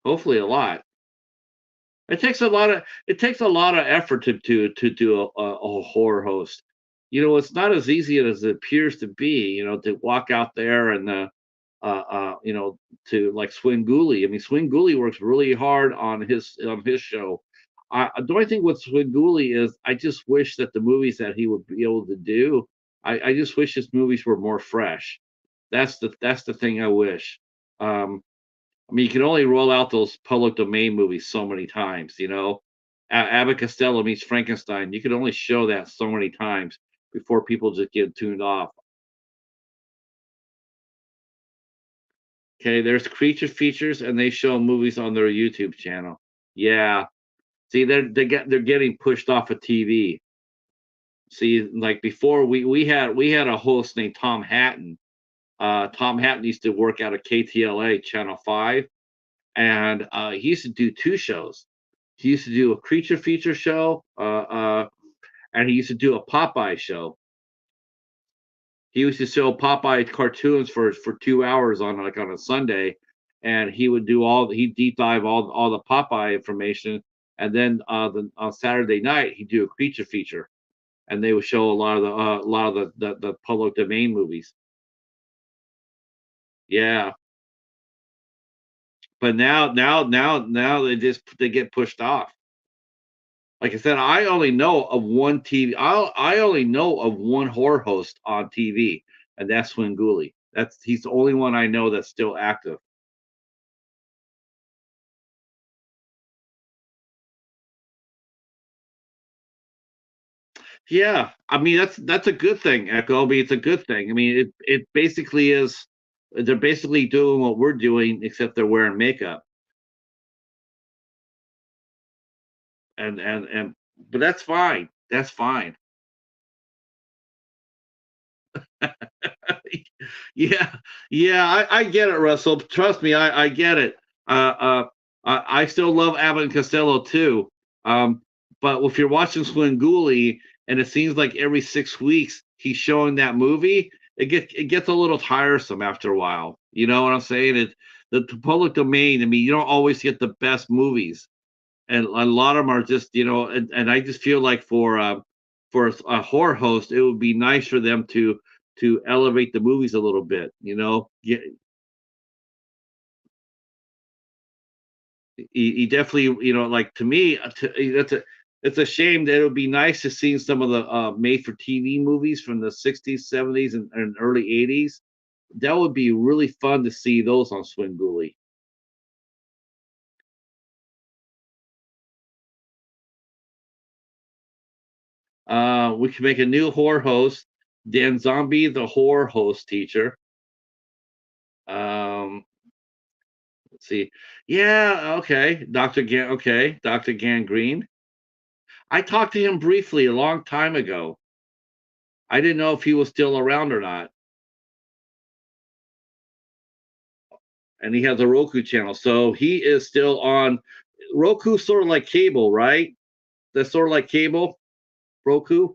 Hopefully, a lot. It takes a lot of effort to do a horror host. It's not as easy as it appears to be. To walk out there and to like Swinguli. I mean, Swinguli works really hard on his show. The only thing with Swinguli is I just wish that the movies that he would be able to do, I just wish his movies were more fresh. That's the thing I wish. I mean, you can only roll out those public domain movies so many times. Abbott Costello meets Frankenstein. You can only show that so many times before people just get tuned off. Okay, there's creature features, and they show movies on their YouTube channel. Yeah, see, they're getting pushed off of TV. See, like before, we had a host named Tom Hatton. Tom Hatton used to work out of KTLA Channel 5, and he used to do two shows. He used to do a creature feature show, and he used to do a Popeye show. He used to show Popeye cartoons for 2 hours on a Sunday, and he'd deep dive all the Popeye information, and then on Saturday night he'd do a creature feature, and they would show a lot of the public domain movies. Yeah, but now they get pushed off. Like I said, I only know of one TV. I only know of one horror host on TV, and that's Swinguli. He's the only one I know that's still active. Yeah, I mean that's a good thing, Echo. I mean, it's a good thing. I mean, it basically is. They're basically doing what we're doing, except they're wearing makeup, and but that's fine. That's fine. Yeah, yeah, I get it, Russell. Trust me, I get it. I still love Abbott and Costello too. Um, but if you're watching Swinguli and it seems like every 6 weeks he's showing that movie, it gets a little tiresome after a while. You know what I'm saying? The public domain. I mean, you don't always get the best movies, and a lot of them are just and I just feel like for a horror host, it would be nice for them to elevate the movies a little bit. He definitely, like to me, it's a shame that it would be nice to see some of the made for TV movies from the 60s, 70s, and early 80s. That would be really fun to see those on Swinguli. We could make a new horror host, Dan Zombie, the horror host teacher. Um, let's see. Yeah, okay. Dr. Gangrene. I talked to him briefly a long time ago. I didn't know if he was still around or not. And he has a Roku channel. So he is still on Roku, sort of like cable, right? That's sort of like cable, Roku.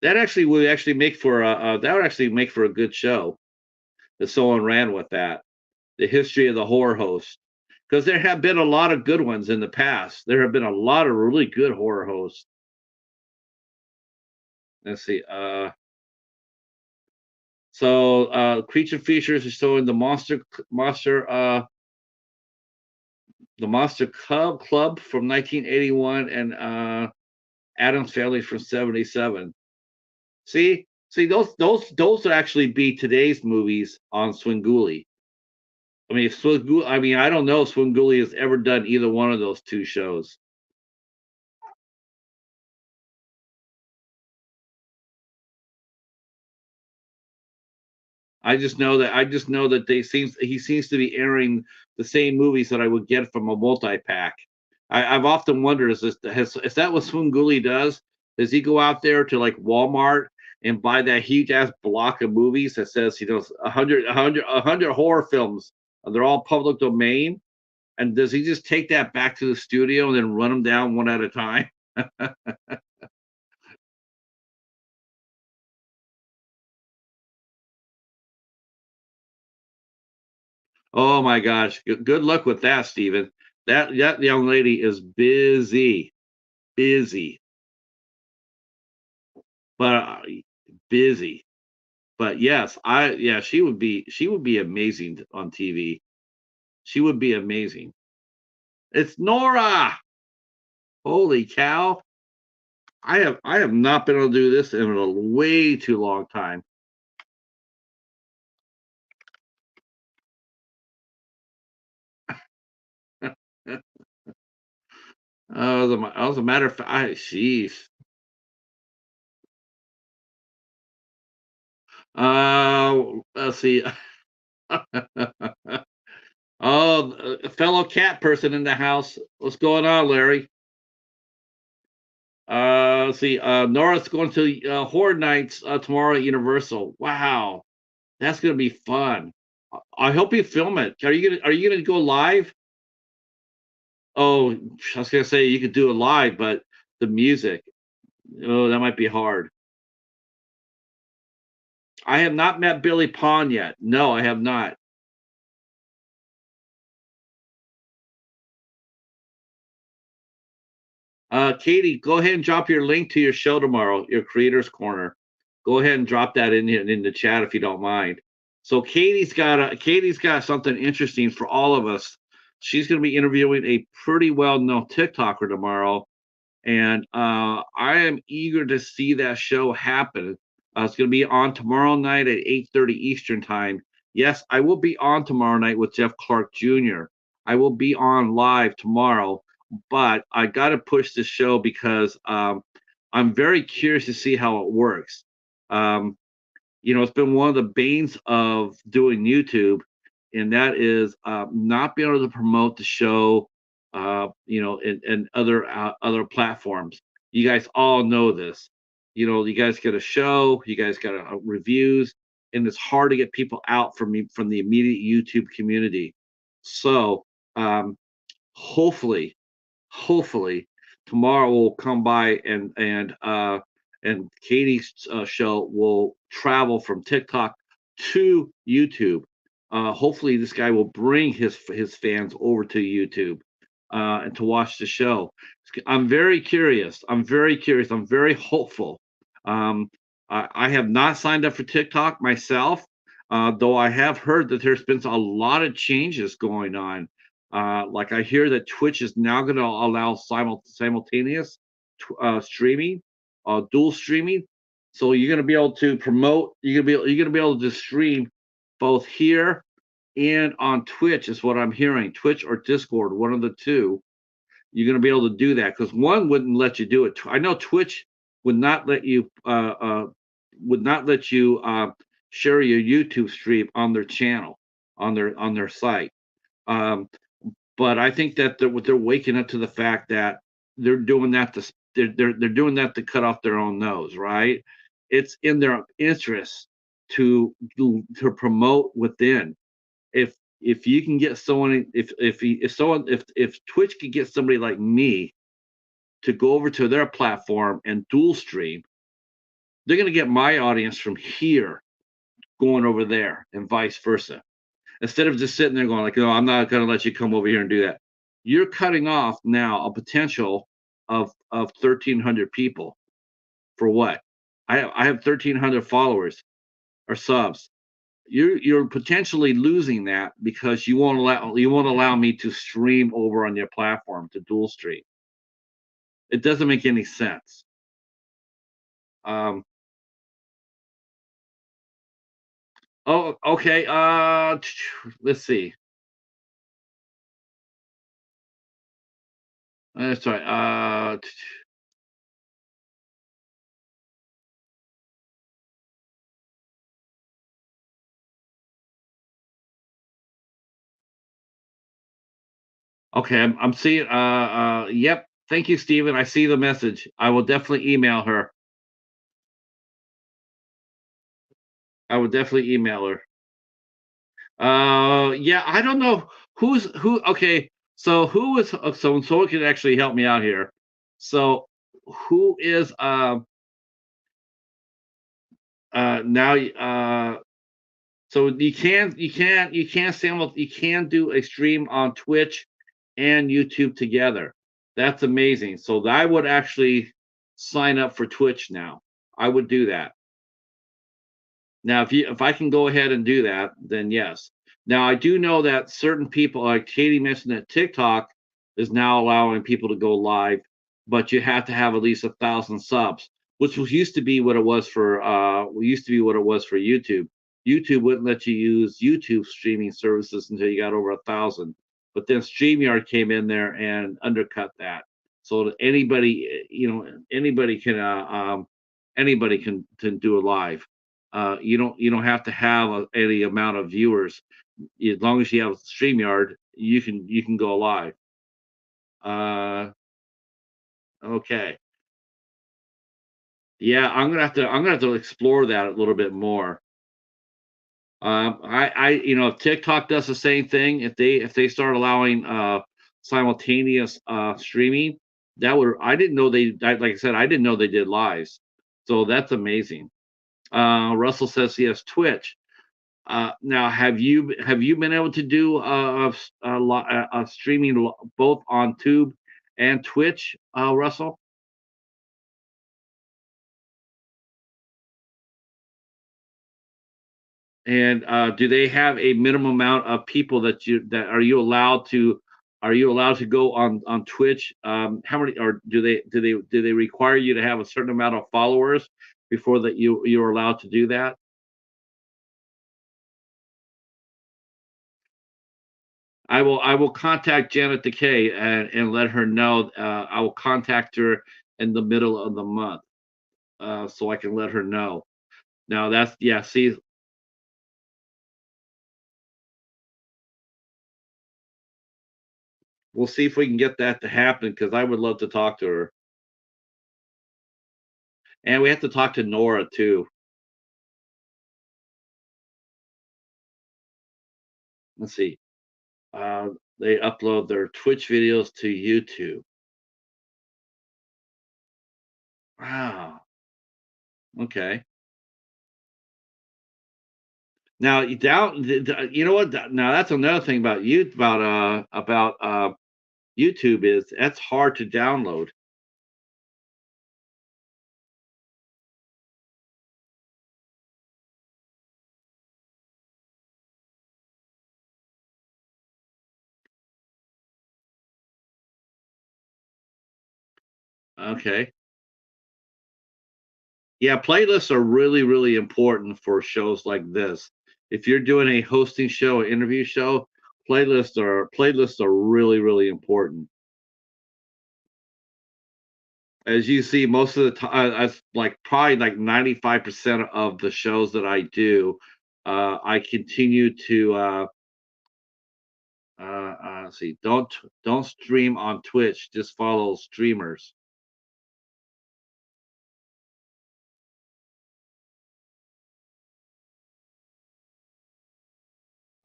That would actually make for a good show if someone ran with that. The history of the horror host. Because there have been a lot of good ones in the past. There have been a lot of really good horror hosts. Let's see. Creature features is showing the Monster Club from 1981 and Adam's Family from 77. See those would actually be today's movies on Swinguli. I don't know if Swinguli has ever done either one of those two shows. I just know that he seems to be airing the same movies that I would get from a multi-pack. I've often wondered, is that what Swinguli does? Does he go out there to like Walmart and buy that huge ass block of movies that says 100 horror films and they're all public domain? And does he just take that back to the studio and then run them down one at a time? Oh my gosh, good luck with that, Steven. That young lady is busy, busy, but busy. But yes, she would be amazing on TV. She would be amazing. It's Nora. Holy cow. I have not been able to do this in a way too long time. As a matter of fact, sheesh. Let's see. Oh, a fellow cat person in the house. What's going on, Larry? Let's see. Nora's going to Horde Nights tomorrow at Universal. Wow, that's gonna be fun. I hope you film it. Are you gonna go live? Oh, I was gonna say you could do it live, but the music. Oh, that might be hard. I have not met Billy Pond yet. No, I have not. Katie, go ahead and drop your link to your show tomorrow, your Creators Corner. Go ahead and drop that in the chat if you don't mind. So Katie's got something interesting for all of us. She's going to be interviewing a pretty well-known TikToker tomorrow, and I am eager to see that show happen. It's going to be on tomorrow night at 8:30 Eastern time. Yes, I will be on tomorrow night with Jeff Clark Jr. I will be on live tomorrow, but I got to push this show because I'm very curious to see how it works. It's been one of the banes of doing YouTube and that is not being able to promote the show, and other platforms. You guys all know this. You guys get a show, you guys got reviews, and it's hard to get people out from the immediate YouTube community. So um, hopefully, hopefully tomorrow will come by and Katie's show will travel from TikTok to YouTube. Hopefully this guy will bring his fans over to YouTube and to watch the show. I'm very curious. I'm very curious. I'm very hopeful. Um, I have not signed up for TikTok myself, though I have heard that there's been a lot of changes going on. Like I hear that Twitch is now going to allow simultaneous streaming, dual streaming. So you're going to be able to promote. You're going to be able to stream both here and on Twitch, is what I'm hearing. Twitch or Discord, one of the two. You're going to be able to do that because one wouldn't let you do it. I know Twitch would not let you share your YouTube stream on their channel, on their site. Um, but I think that they're waking up to the fact that they're doing that to they're doing that to cut off their own nose, right? It's in their interest to promote within. If you can get someone, if Twitch could get somebody like me to go over to their platform and dual stream, they're going to get my audience from here going over there and vice versa. Instead of just sitting there going like, "No, I'm not going to let you come over here and do that." You're cutting off now a potential of 1,300 people for what? I have 1,300 followers or subs. You're potentially losing that because you won't allow me to stream over on your platform to dual stream. It doesn't make any sense. Um, oh, okay. Let's see. That's right. Okay, I'm seeing. Yep. Thank you, Stephen. I see the message. I will definitely email her. I would definitely email her. Yeah. I don't know who's who. Okay. So who is so someone can actually help me out here. So who is now so you can do a stream on Twitch and YouTube together. That's amazing. So I would actually sign up for Twitch now. I would do that. Now, if I can go ahead and do that, then yes. Now I do know that certain people, like Katie mentioned, that TikTok is now allowing people to go live, but you have to have at least 1,000 subs, which was used to be what it was for YouTube. YouTube wouldn't let you use YouTube streaming services until you got over 1,000. But then StreamYard came in there and undercut that. So that anybody can do a live. You don't have to have any amount of viewers. As long as you have StreamYard, you can go live. Uh, okay. Yeah, I'm gonna have to explore that a little bit more. If TikTok does the same thing, if they start allowing simultaneous streaming, that would I didn't know like I said, I didn't know they did lives. So that's amazing. Russell says yes, Twitch. Now, have you been able to do streaming both on Tube and Twitch, Russell? And do they have a minimum amount of people that are you allowed to go on Twitch? How many, or do they require you to have a certain amount of followers before that you're allowed to do that? I will contact Janet Decay and let her know. I will contact her in the middle of the month, so I can let her know. Now that's yeah. See, we'll see if we can get that to happen because I would love to talk to her, and we have to talk to Nora too. Let's see. Uh, they upload their Twitch videos to YouTube. Wow. Okay. Now you down. You know what? Now that's another thing about you about YouTube is that's hard to download. Okay. Yeah, playlists are really, really important for shows like this. If you're doing a hosting show, an interview show, playlists are really, really important. As you see, most of the time, as like probably like 95% of the shows that I do, I continue to let's see, don't stream on Twitch, just follow streamers.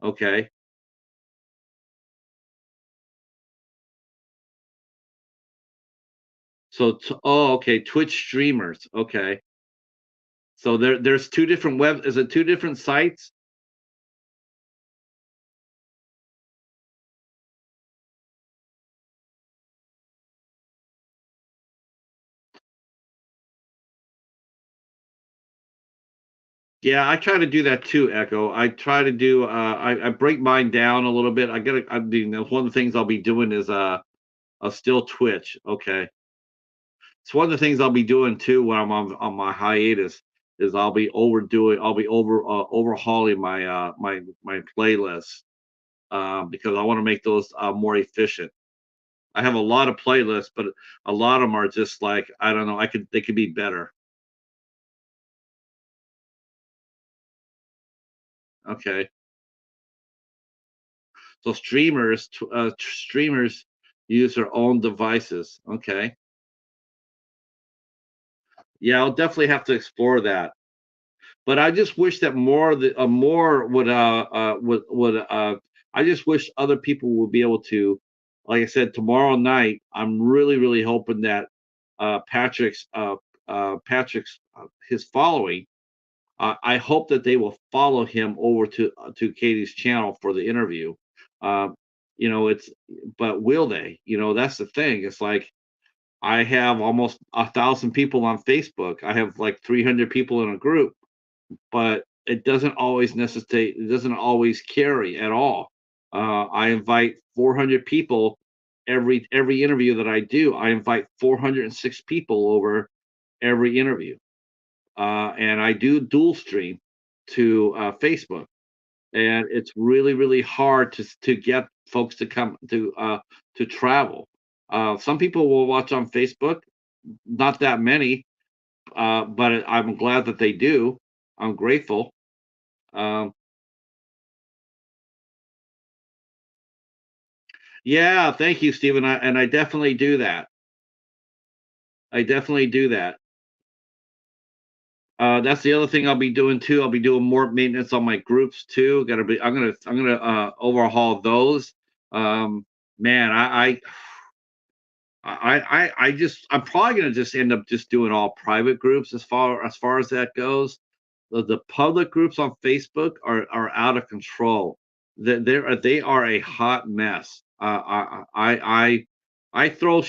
Okay. Oh, okay, Twitch streamers. Okay. So there's two different web is it two different sites? Yeah, I try to do that too, Echo. I try to do I break mine down a little bit. I mean one of the things I'll be doing is a still Twitch. Okay. It's one of the things I'll be doing too when I'm on my hiatus is I'll be overhauling my playlist because I want to make those more efficient. I have a lot of playlists, but a lot of them are just like I don't know. They could be better. Okay, so streamers use their own devices. Okay, yeah, I'll definitely have to explore that. But I just wish that more would. I just wish other people would be able to, like I said, tomorrow night. I'm really really hoping that Patrick's his following. I hope that they will follow him over to Katie's channel for the interview. Um, it's but will they? That's the thing. It's like I have almost 1,000 people on Facebook. I have like 300 people in a group, but it doesn't always carry at all. I invite 400 people every interview that I do. I invite 406 people over every interview, and I do dual stream to Facebook, and it's really really hard to get folks to come to travel. Some people will watch on Facebook, not that many, but I'm glad that they do. I'm grateful. Um, yeah, thank you, Stephen. I definitely do that. I definitely do that. That's the other thing I'll be doing too. I'll be doing more maintenance on my groups too. I'm gonna overhaul those. Um, man, I'm probably gonna just end up just doing all private groups as far as that goes. The public groups on Facebook are out of control. They are a hot mess. I throw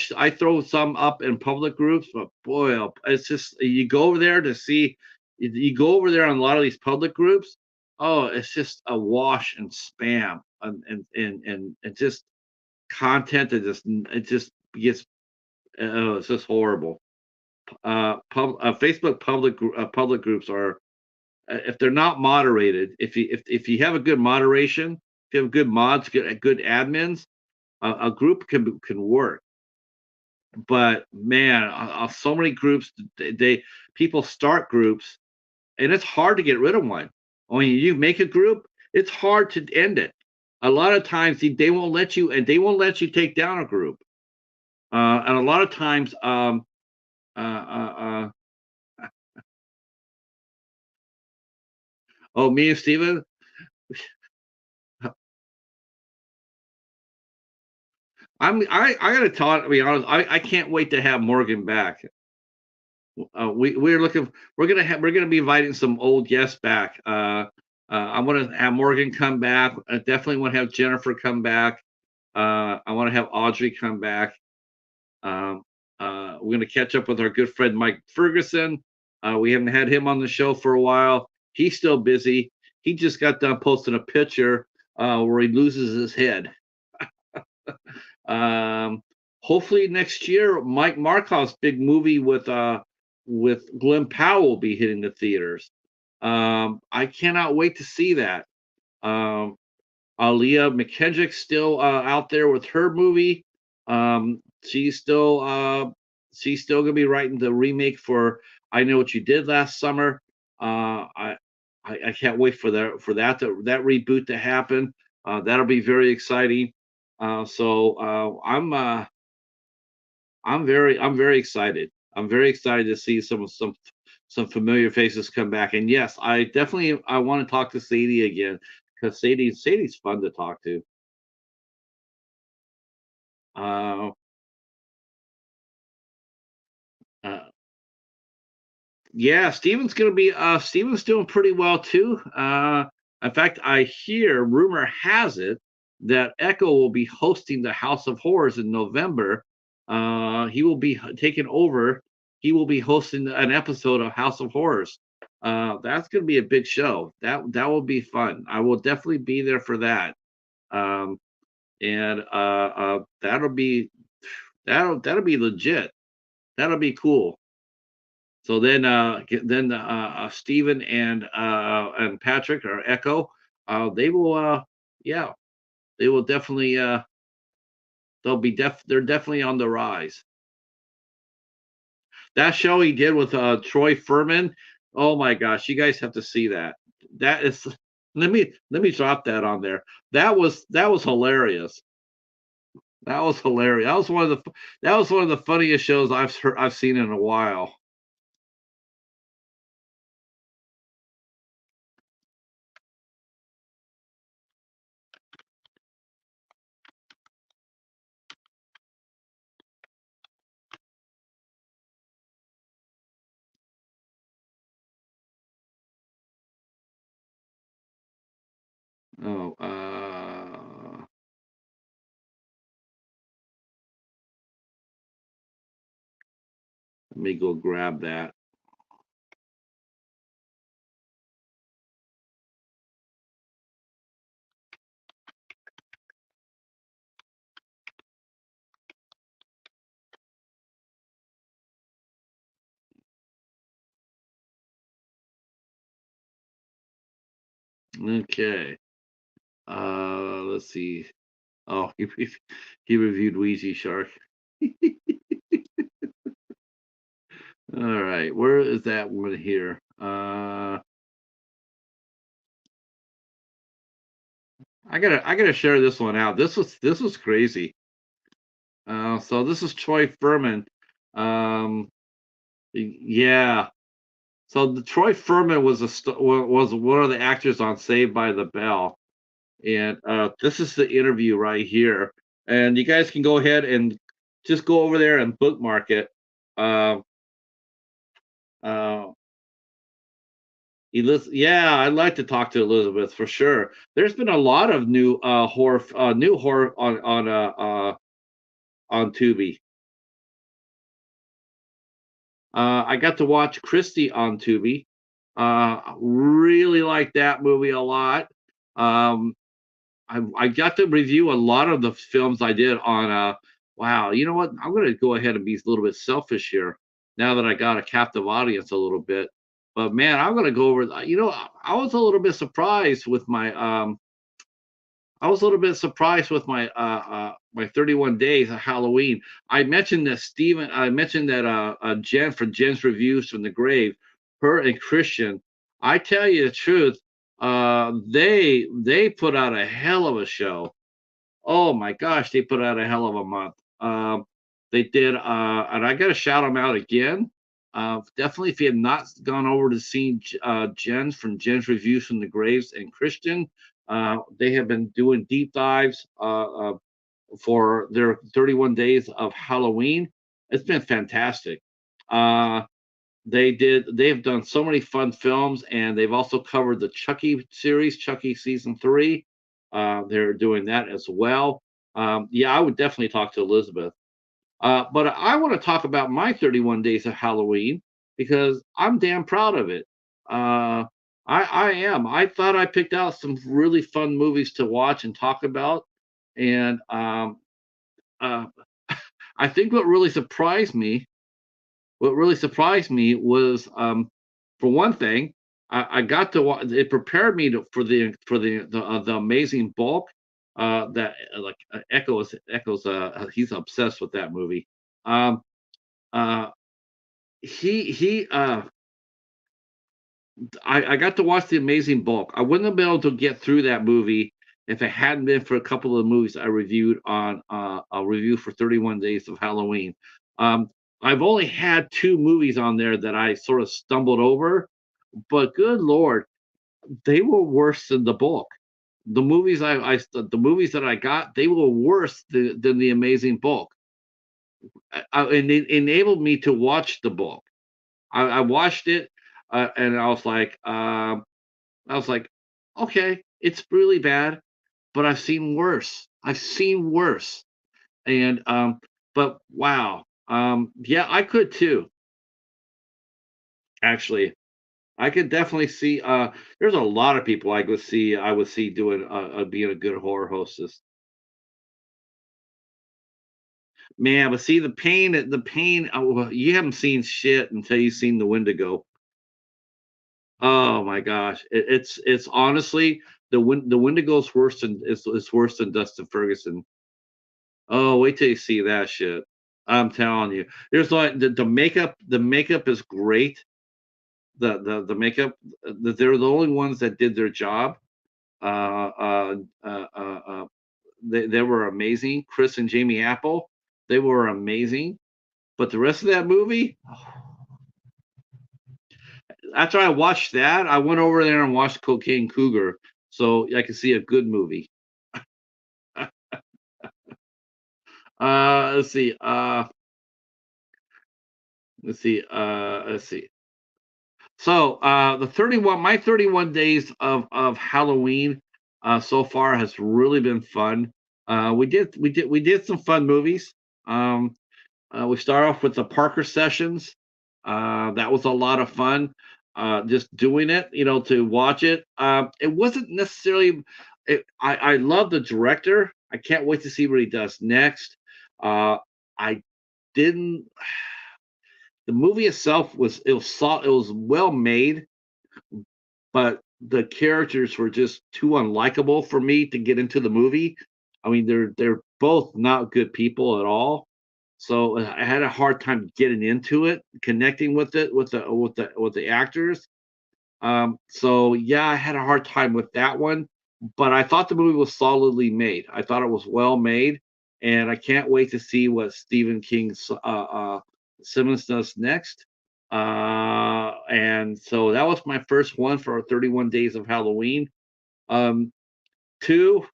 some up in public groups, but boy, it's just you go over there to see. You go over there on a lot of these public groups. Oh, it's just a wash and spam and just content that just gets. Oh, it's just horrible. Facebook public groups are if they're not moderated, if you have a good moderation, if you have good mods, good admins, a group can work. But man, so many groups people start groups, and it's hard to get rid of one. When you make a group, it's hard to end it. A lot of times they won't let you, and they won't let you take down a group. And a lot of times, uh, uh, oh, me and Steven, I gotta to be honest, I can't wait to have Morgan back. We're gonna be inviting some old guests back. I want to have Morgan come back. I definitely want to have Jennifer come back. I want to have Audrey come back. Um, we're gonna catch up with our good friend Mike Ferguson. We haven't had him on the show for a while. He's still busy. He just got done posting a picture where he loses his head. Um, Hopefully next year, Mike Markov's big movie with Glenn Powell will be hitting the theaters. I cannot wait to see that. Um, Aaliyah McKendrick's still out there with her movie. Um, she's still she's still gonna be writing the remake for I Know What You Did Last Summer. I can't wait for that reboot to happen. That'll be very exciting. I'm very excited. I'm very excited to see some familiar faces come back. And yes, I want to talk to Sadie again because Sadie's fun to talk to. Uh, uh, yeah, Steven's doing pretty well too. In fact, I hear rumor has it that Echo will be hosting the House of Horrors in November. He will be taking over. He will be hosting an episode of House of Horrors. That's going to be a big show. That will be fun. I will definitely be there for that. Um, and that'll be legit. That'll be cool. So Stephen and Patrick or Echo, they will yeah, they will definitely they're definitely on the rise. That show he did with Troy Furman, oh my gosh, you guys have to see that. That is let me drop that on there. That was hilarious. That was hilarious. That was one of the funniest shows I've seen in a while. Oh, let me go grab that. Okay. Let's see. Oh, he reviewed Wheezy Shark. All right, where is that one here? I gotta share this one out. This was crazy. So this is Troy Furman. Um, yeah. So the Troy Furman was one of the actors on Saved by the Bell, and this is the interview right here. And you guys can go ahead and just go over there and bookmark it. Um, uh, yeah, I'd like to talk to Elizabeth for sure. There's been a lot of new horror on Tubi. I got to watch Christie on Tubi. Really like that movie a lot. Um, I got to review a lot of the films I did on. Wow, you know what? I'm going to go ahead and be a little bit selfish here now that I got a captive audience a little bit. But man, I'm going to go over. You know, I was a little bit surprised with my I was a little bit surprised with my 31 days of Halloween. I mentioned that Jen for Jen's reviews from the grave, her and Christian. I tell you the truth, They put out a hell of a show. Oh my gosh, they put out a hell of a month. They did, and I got to shout them out again. Definitely, if you have not gone over to see Jen's from Jen's Reviews from the Graves and Christian, they have been doing deep dives for their 31 days of Halloween. It's been fantastic. Uh, they've done so many fun films, and they've also covered the Chucky series, Chucky season 3. They're doing that as well. Yeah, I would definitely talk to Elizabeth. But I want to talk about my 31 days of Halloween because I'm damn proud of it. Uh, I am. I thought I picked out some really fun movies to watch and talk about, and uh, I think what really surprised me was, for one thing, I got to it prepared me for the amazing bulk. That like Echoes. He's obsessed with that movie. Um, uh, he I got to watch The Amazing Bulk. I wouldn't have been able to get through that movie if it hadn't been for a couple of movies I reviewed on a review for 31 Days of Halloween. Um, I've only had two movies on there that I sort of stumbled over, but good lord, they were worse than the book. The movies that I got, they were worse than the Amazing Bulk. And it enabled me to watch the book. I watched it, and I was like, okay, it's really bad, but I've seen worse. I've seen worse. And but wow. Yeah, I could too, actually. I could definitely see there's a lot of people I would see doing being a good horror hostess. Man, but see the pain well, you haven't seen shit until you've seen the Wendigo. Oh my gosh. It's honestly the Wendigo's worse than it's worse than Dustin Ferguson. Oh, wait till you see that shit. I'm telling you. There's like the makeup is great. The makeup they're the only ones that did their job. Uh uh uh uh, uh they were amazing. Chris and Jamie Apple, they were amazing. But the rest of that movie, after I watched that, I went over there and watched Cocaine Cougar so I could see a good movie. Let's see. Let's see. So the 31 my 31 days of Halloween so far has really been fun. We did some fun movies. Um, we start off with the Parker sessions. That was a lot of fun. Just doing it, to watch it. It wasn't necessarily. I love the director. I can't wait to see what he does next. I didn't. The movie itself was well made, but the characters were just too unlikable for me to get into the movie. I mean, they're both not good people at all. So I had a hard time getting into it, connecting with it with the actors. So yeah, I had a hard time with that one, but I thought the movie was solidly made. I thought it was well made, and I can't wait to see what Stephen King's Simmons does next. And so that was my first one for 31 Days of Halloween. Um, Two,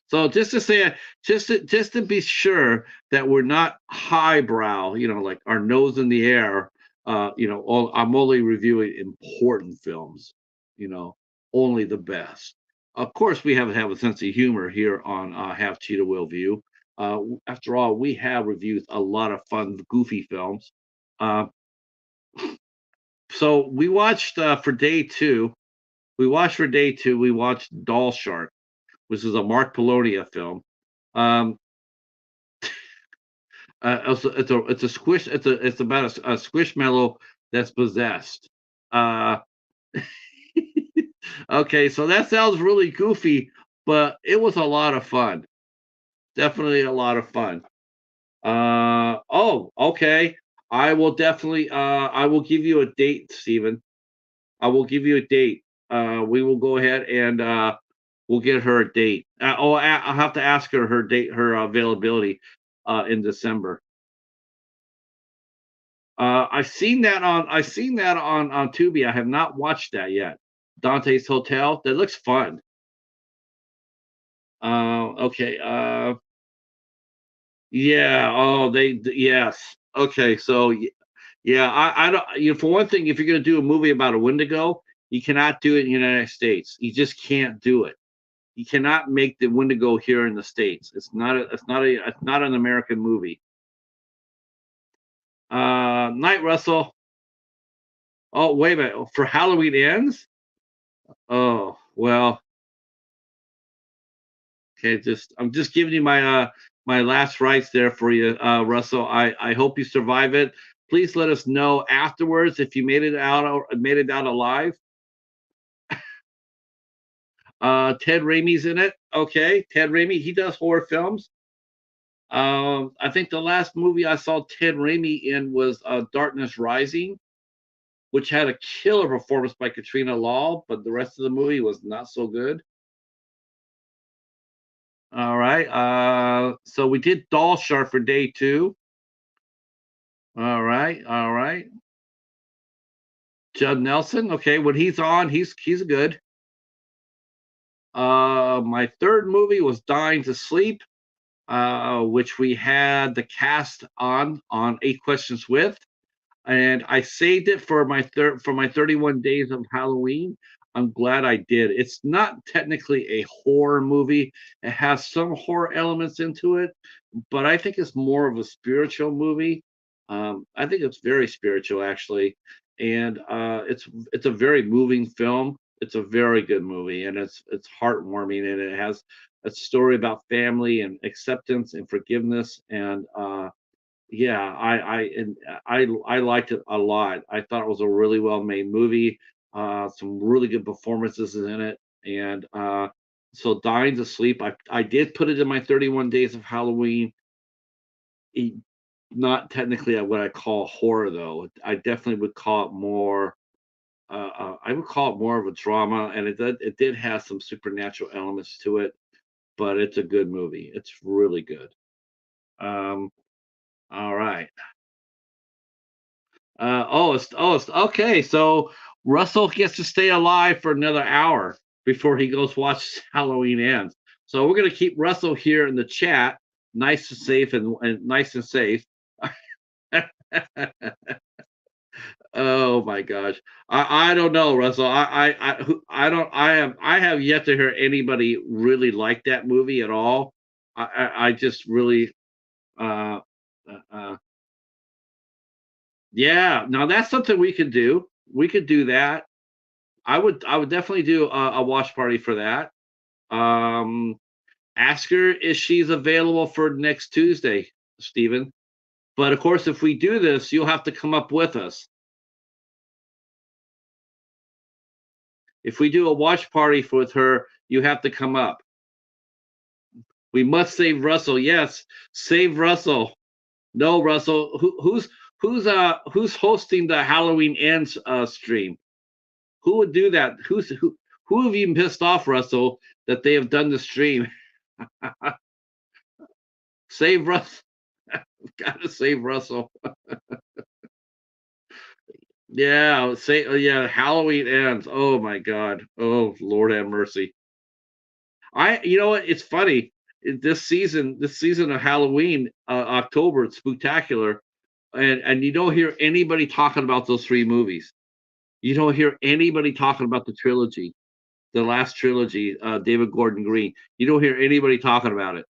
so just to be sure that we're not highbrow, like our nose in the air. I'm only reviewing important films. You know, only the best. Of course, we have a sense of humor here on Half Cheetah Will View. After all, we have reviewed a lot of fun, goofy films. Uh, so we watched for day two. We watched for day two. We watched Doll Shark, which is a Mark Polonia film. Um, it's a squish. It's about a squishmallow that's possessed. Uh, okay, so that sounds really goofy, but it was a lot of fun. Definitely a lot of fun. Oh, okay. I will give you a date, Stephen. I will give you a date. We will go ahead and we'll get her a date. I'll have to ask her her date, her availability in December. I've seen that on Tubi. I have not watched that yet. Dante's Hotel. That looks fun. Okay. Yeah. Oh, yes. Okay. So yeah, I don't. You know, for one thing, if you're going to do a movie about a Wendigo, you cannot do it in the United States. You just can't do it. You cannot make the Wendigo here in the States. It's not an American movie. Night Russell. Oh, wait a minute. For Halloween Ends? Oh, well, okay, I'm just giving you my last rites there for you, Russell. I hope you survive it. Please let us know afterwards if you made it out alive. Ted Raimi's in it. Okay, Ted Raimi, he does horror films. I think the last movie I saw Ted Raimi in was Darkness Rising, which had a killer performance by Katrina Law, but the rest of the movie was not so good. All right. So we did Doll Shark for day two. All right. All right. Judd Nelson. Okay, when he's on, he's good. My third movie was Dying to Sleep, which we had the cast on Eight Questions with. And I saved it for my 31 days of Halloween. I'm glad I did. It's not technically a horror movie. It has some horror elements into it, but I think it's more of a spiritual movie. I think it's very spiritual actually, and it's a very moving film. It's a very good movie, and it's heartwarming, and it has a story about family and acceptance and forgiveness, and yeah, I liked it a lot. I thought it was a really well made movie. Some really good performances in it, and so Dying to Sleep. I did put it in my 31 Days of Halloween. E- Not technically what I call horror though. I definitely would call it more. I would call it more of a drama, and it did have some supernatural elements to it, but it's a good movie. It's really good. Um, all right. It's okay. So Russell gets to stay alive for another hour before he goes watch Halloween Ends. So we're gonna keep Russell here in the chat, nice and safe and nice and safe. Oh my gosh, I don't know, Russell. I have yet to hear anybody really like that movie at all. I just really uh, uh yeah. Now that's something we could do. We could do that. I would definitely do a watch party for that. Um, Ask her if she's available for next Tuesday, Stephen. But of course, if we do this, you'll have to come up with us. If we do a watch party with her, you have to come up. We must save Russell. Yes, save Russell. No, Russell. Who's hosting the Halloween Ends stream? Who would do that? Who have you pissed off, Russell, that they have done the stream? Save Russell. Gotta save Russell. Yeah, yeah, Halloween Ends. Oh my God. Oh Lord have mercy. You know what? It's funny. This season of Halloween, October, it's spectacular, and you don't hear anybody talking about those three movies. You don't hear anybody talking about the trilogy, the last trilogy, David Gordon Green. You don't hear anybody talking about it.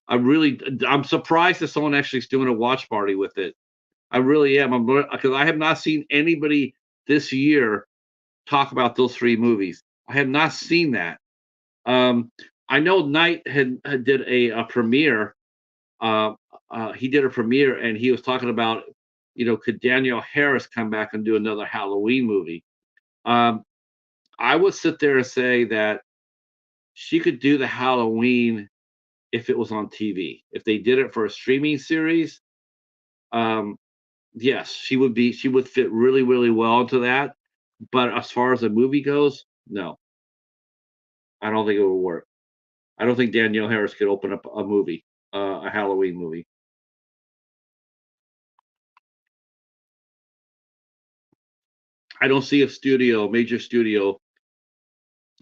I'm surprised that someone actually is doing a watch party with it. I really am. Because I have not seen anybody this year talk about those three movies. I have not seen that. Um, I know Knight had did a premiere. Uh, he did a premiere, and he was talking about, could Danielle Harris come back and do another Halloween movie? Um, I would sit there and say that she could do the Halloween if it was on TV. If they did it for a streaming series, um, yes, she would fit really, really well into that. But as far as a movie goes, no, I don't think it would work. I don't think Danielle Harris could open up a movie, a Halloween movie. I don't see a studio, major studio,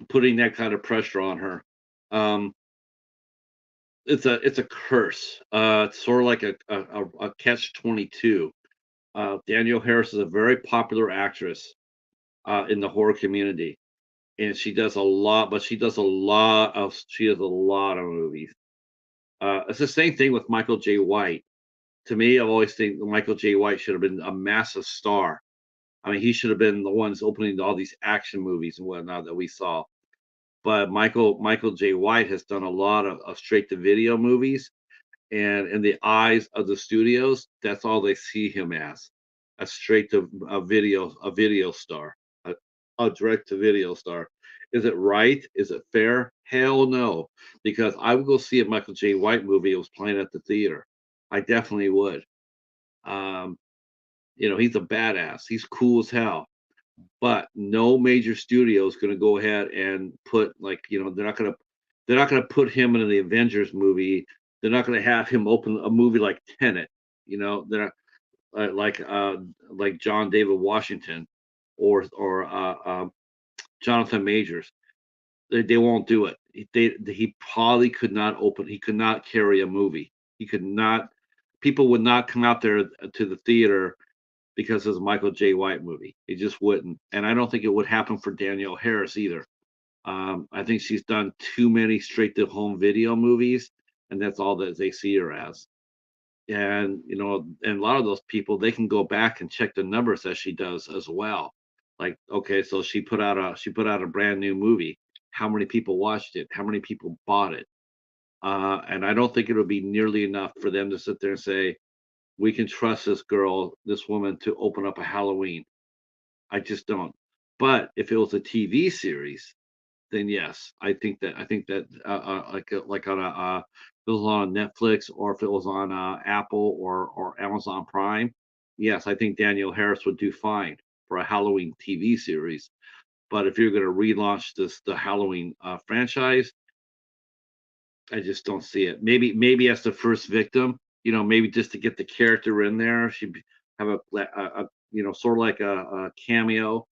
putting that kind of pressure on her. Um, it's a curse. It's sort of like a catch 22. Danielle Harris is a very popular actress in the horror community, and she does a lot. But she does a lot of movies. It's the same thing with Michael J. White. To me, I've always think Michael J. White should have been a massive star. I mean, he should have been the ones opening all these action movies and whatnot that we saw. But Michael J. White has done a lot of straight to video movies, and in the eyes of the studios, that's all they see him as, a straight to a video star, a direct to video star. Is it right? Is it fair? Hell no, because I would go see a Michael J. White movie. It was playing at the theater. I definitely would. Um, he's a badass. He's cool as hell. But no major studio is going to go ahead and put, like, they're not going to put him in the Avengers movie. They're not going to have him open a movie like Tenet. They're not, like John David Washington or Jonathan Majors. They won't do it. He probably could not open. He could not carry a movie. He could not. People would not come out there to the theater because it's a Michael J. White movie. It just wouldn't. And I don't think it would happen for Danielle Harris either. I think she's done too many straight to home video movies, and that's all that they see her as. And a lot of those people, they can go back and check the numbers that she does as well. Like, okay, so she put out a brand new movie. How many people watched it? How many people bought it? And I don't think it would be nearly enough for them to sit there and say, we can trust this woman to open up a Halloween. I just don't. But if it was a TV series, then yes, I think that like on if it was on Netflix, or if it was on Apple or Amazon Prime, yes, I think Danielle Harris would do fine for a Halloween TV series. But if you're going to relaunch the Halloween franchise, I just don't see it. Maybe as the first victim, maybe just to get the character in there, she'd have sort of like a cameo,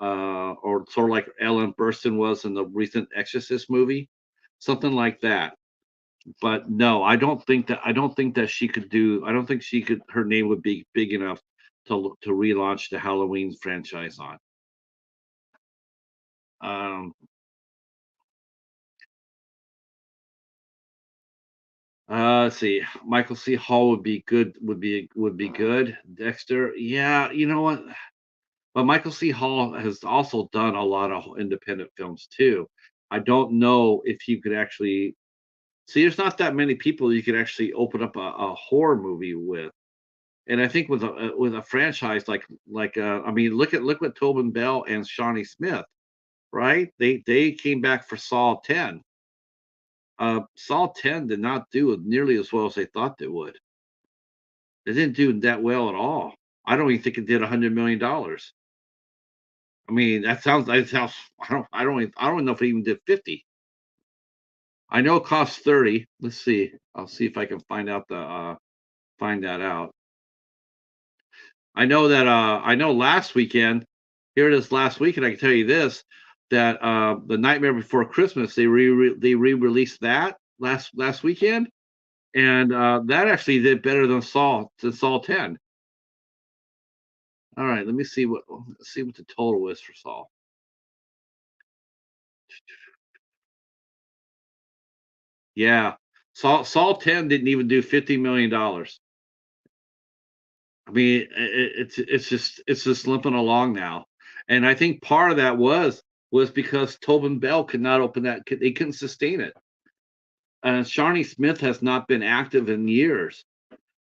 or sort of like Ellen Burstyn was in the recent Exorcist movie, something like that. But no, I don't think that she could do. I don't think she could. Her name would be big enough to relaunch the Halloween franchise on. Um, let's see. Michael C. Hall would be good. Would be good. Dexter, yeah. You know what? But Michael C. Hall has also done a lot of independent films too. I don't know if you could actually see. There's not that many people you could actually open up a horror movie with. And I think with a franchise I mean, look what Tobin Bell and Shawnee Smith, right? They came back for Saw 10. Saw 10 did not do nearly as well as they thought they would. They didn't do that well at all. I don't even think it did $100 million. I mean, that sounds. I don't know if it even did 50. I know it cost 30. Let's see. I'll see if I can find that out. I know last weekend, here it is last weekend, I can tell you this, that The Nightmare Before Christmas, they re-released that last weekend, and that actually did better than Saw 10. All right, let's see what the total is for Saw. Yeah. Saw 10 didn't even do $50 million. I mean, it's just limping along now, and I think part of that was because Tobin Bell could not open that. They couldn't sustain it. Shawnee Smith has not been active in years,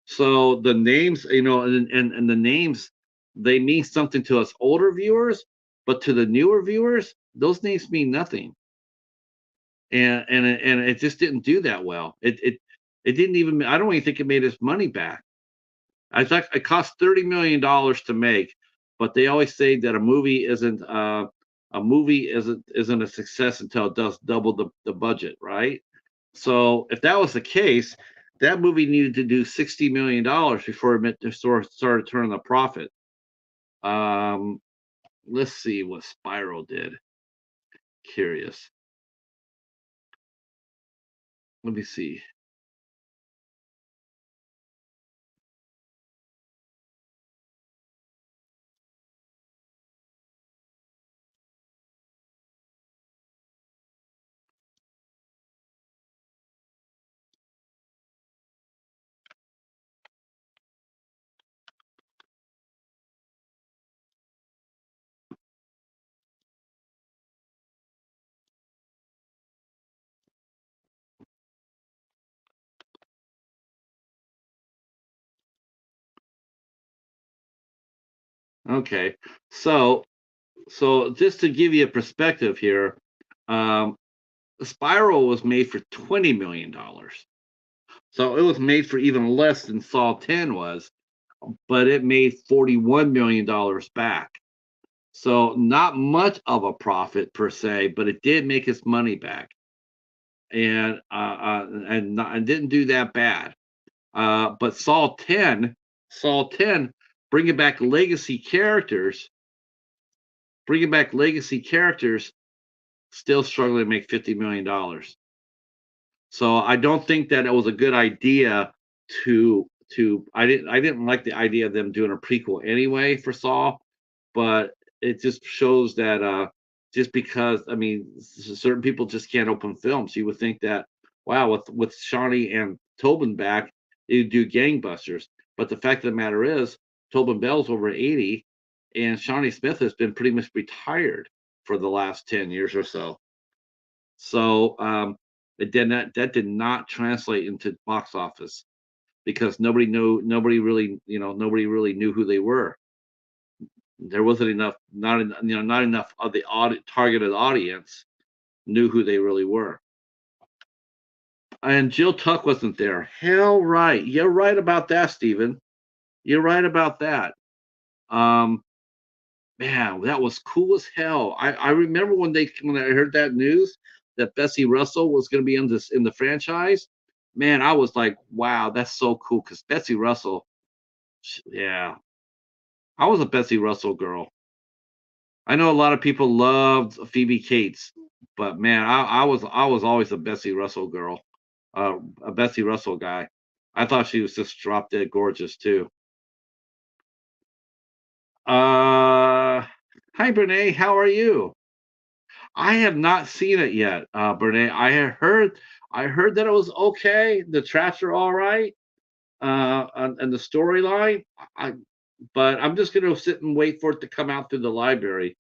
so the names, and the names, they mean something to us older viewers, but to the newer viewers, those names mean nothing, and it just didn't do that well. It didn't even. I don't even think it made its money back. I thought it cost $30 million to make. but they always say that a movie isn't a success until it does double the budget, right? So if that was the case, that movie needed to do $60 million before it meant to started turning a profit. Um, let's see what Spiral did. Curious. Let me see. Okay, so just to give you a perspective here, um, Spiral was made for $20 million. So it was made for even less than Saw 10 was, but it made $41 million back. So not much of a profit per se, but it did make its money back, and didn't do that bad. But Saw 10, bringing back legacy characters, bringing back legacy characters, still struggling to make $50 million. So I don't think that it was a good idea I didn't like the idea of them doing a prequel anyway for Saw, but it just shows that just because I mean certain people just can't open films. You would think that wow, with Shawnee and Tobin back, they'd do gangbusters. But the fact of the matter is, Tobin Bell's over 80, and Shawnee Smith has been pretty much retired for the last 10 years or so. So that did not translate into box office because nobody really knew who they were. There wasn't enough, not enough of the targeted audience knew who they really were. And Jill Tuck wasn't there. Hell right. You're right about that, Stephen. You're right about that. Um, Man, that was cool as hell. I remember when I heard that news that Bessie Russell was going to be in the franchise. Man, I was like, wow, that's so cool because Bessie Russell, yeah, I was a Bessie Russell girl. I know a lot of people loved Phoebe Cates, but man, I was always a Bessie Russell girl, a Bessie Russell guy. I thought she was just drop dead gorgeous too. Hi Brene, how are you? I have not seen it yet, Brene. I heard that it was okay. The traps are all right, and the storyline. I, but I'm just gonna sit and wait for it to come out through the library.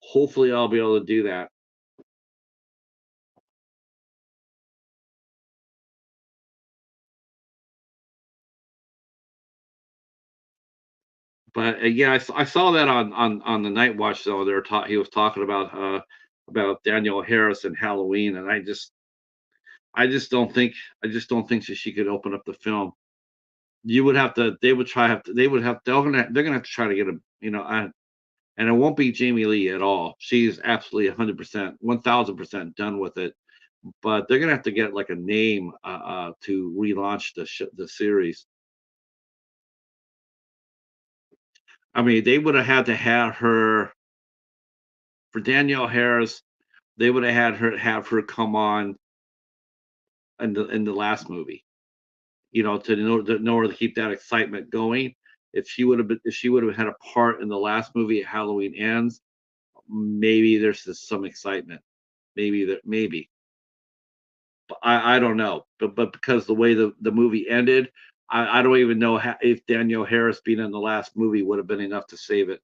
Hopefully, I'll be able to do that. But yeah, I saw that on the Night Watch though. He was talking about Daniel Harris and Halloween, and I just don't think that she could open up the film. You would have to. They would try. Have to. They would have. They're gonna have to try to get a. And it won't be Jamie Lee at all. She's absolutely 100%, 1000% done with it. But they're gonna have to get like a name to relaunch the series. I mean, they would have had to have her for Danielle Harris. They would have her come on in the last movie. In order to keep that excitement going. If she would have had a part in the last movie, Halloween Ends, maybe there's just some excitement. Maybe. But I don't know. But because the way the movie ended, I don't even know if Danielle Harris being in the last movie would have been enough to save it.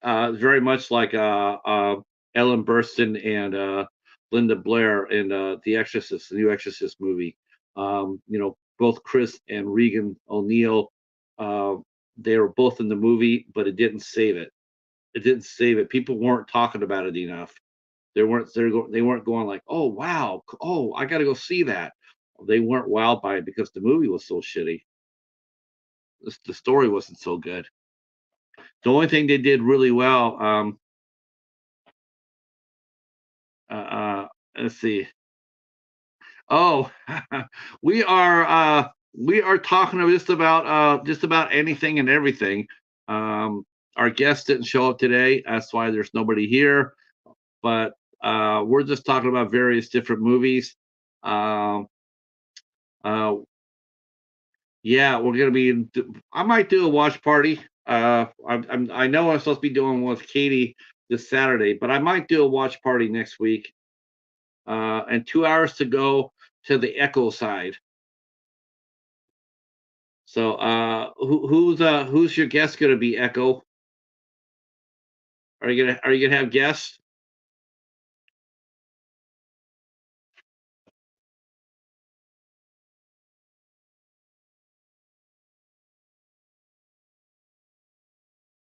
Very much like Ellen Burstyn and Linda Blair in The Exorcist, the new Exorcist movie. Both Chris and Regan O'Neill, uh, they were both in the movie, but it didn't save it. It didn't save it. People weren't talking about it enough. They weren't going like, oh wow, oh I got to go see that. They weren't wowed by it because the movie was so shitty. The story wasn't so good. The only thing they did really well, uh, uh, let's see. Oh, we are talking about just about anything and everything. Um, our guest didn't show up today. That's why there's nobody here. But we're just talking about various different movies. Um, uh, yeah, we're gonna be. I might do a watch party. I know I'm supposed to be doing one with Katie this Saturday, but I might do a watch party next week. And 2 hours to go to the Echo side. So, who's your guest gonna be, Echo? Are you gonna have guests?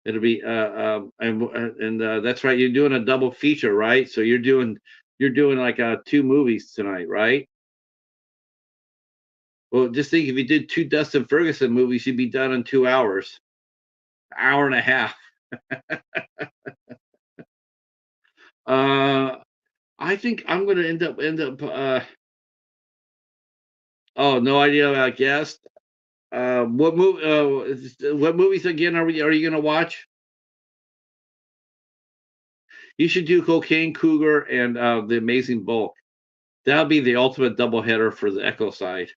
It'll be and that's right. You're doing a double feature, right? So you're doing like two movies tonight, right? Well, just think if you did two Dustin Ferguson movies, you'd be done in 2 hours, hour and a half. Uh, I think I'm gonna end up. Oh, no idea about guest. What movie? What movies again are you gonna watch? You should do Cocaine Cougar and The Amazing Bulk. That'll be the ultimate doubleheader for the Echo side.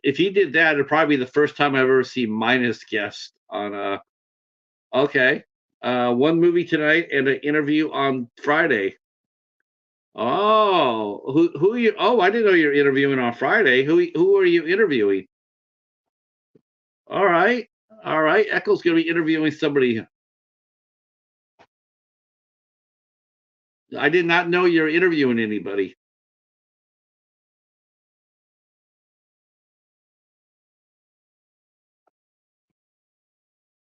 If he did that, it'd probably be the first time I've ever seen minus guest on okay. One movie tonight and an interview on Friday. Oh, who are you? Oh, I didn't know you're interviewing on Friday. Who are you interviewing? All right, all right. Echo's gonna be interviewing somebody. I did not know you're interviewing anybody.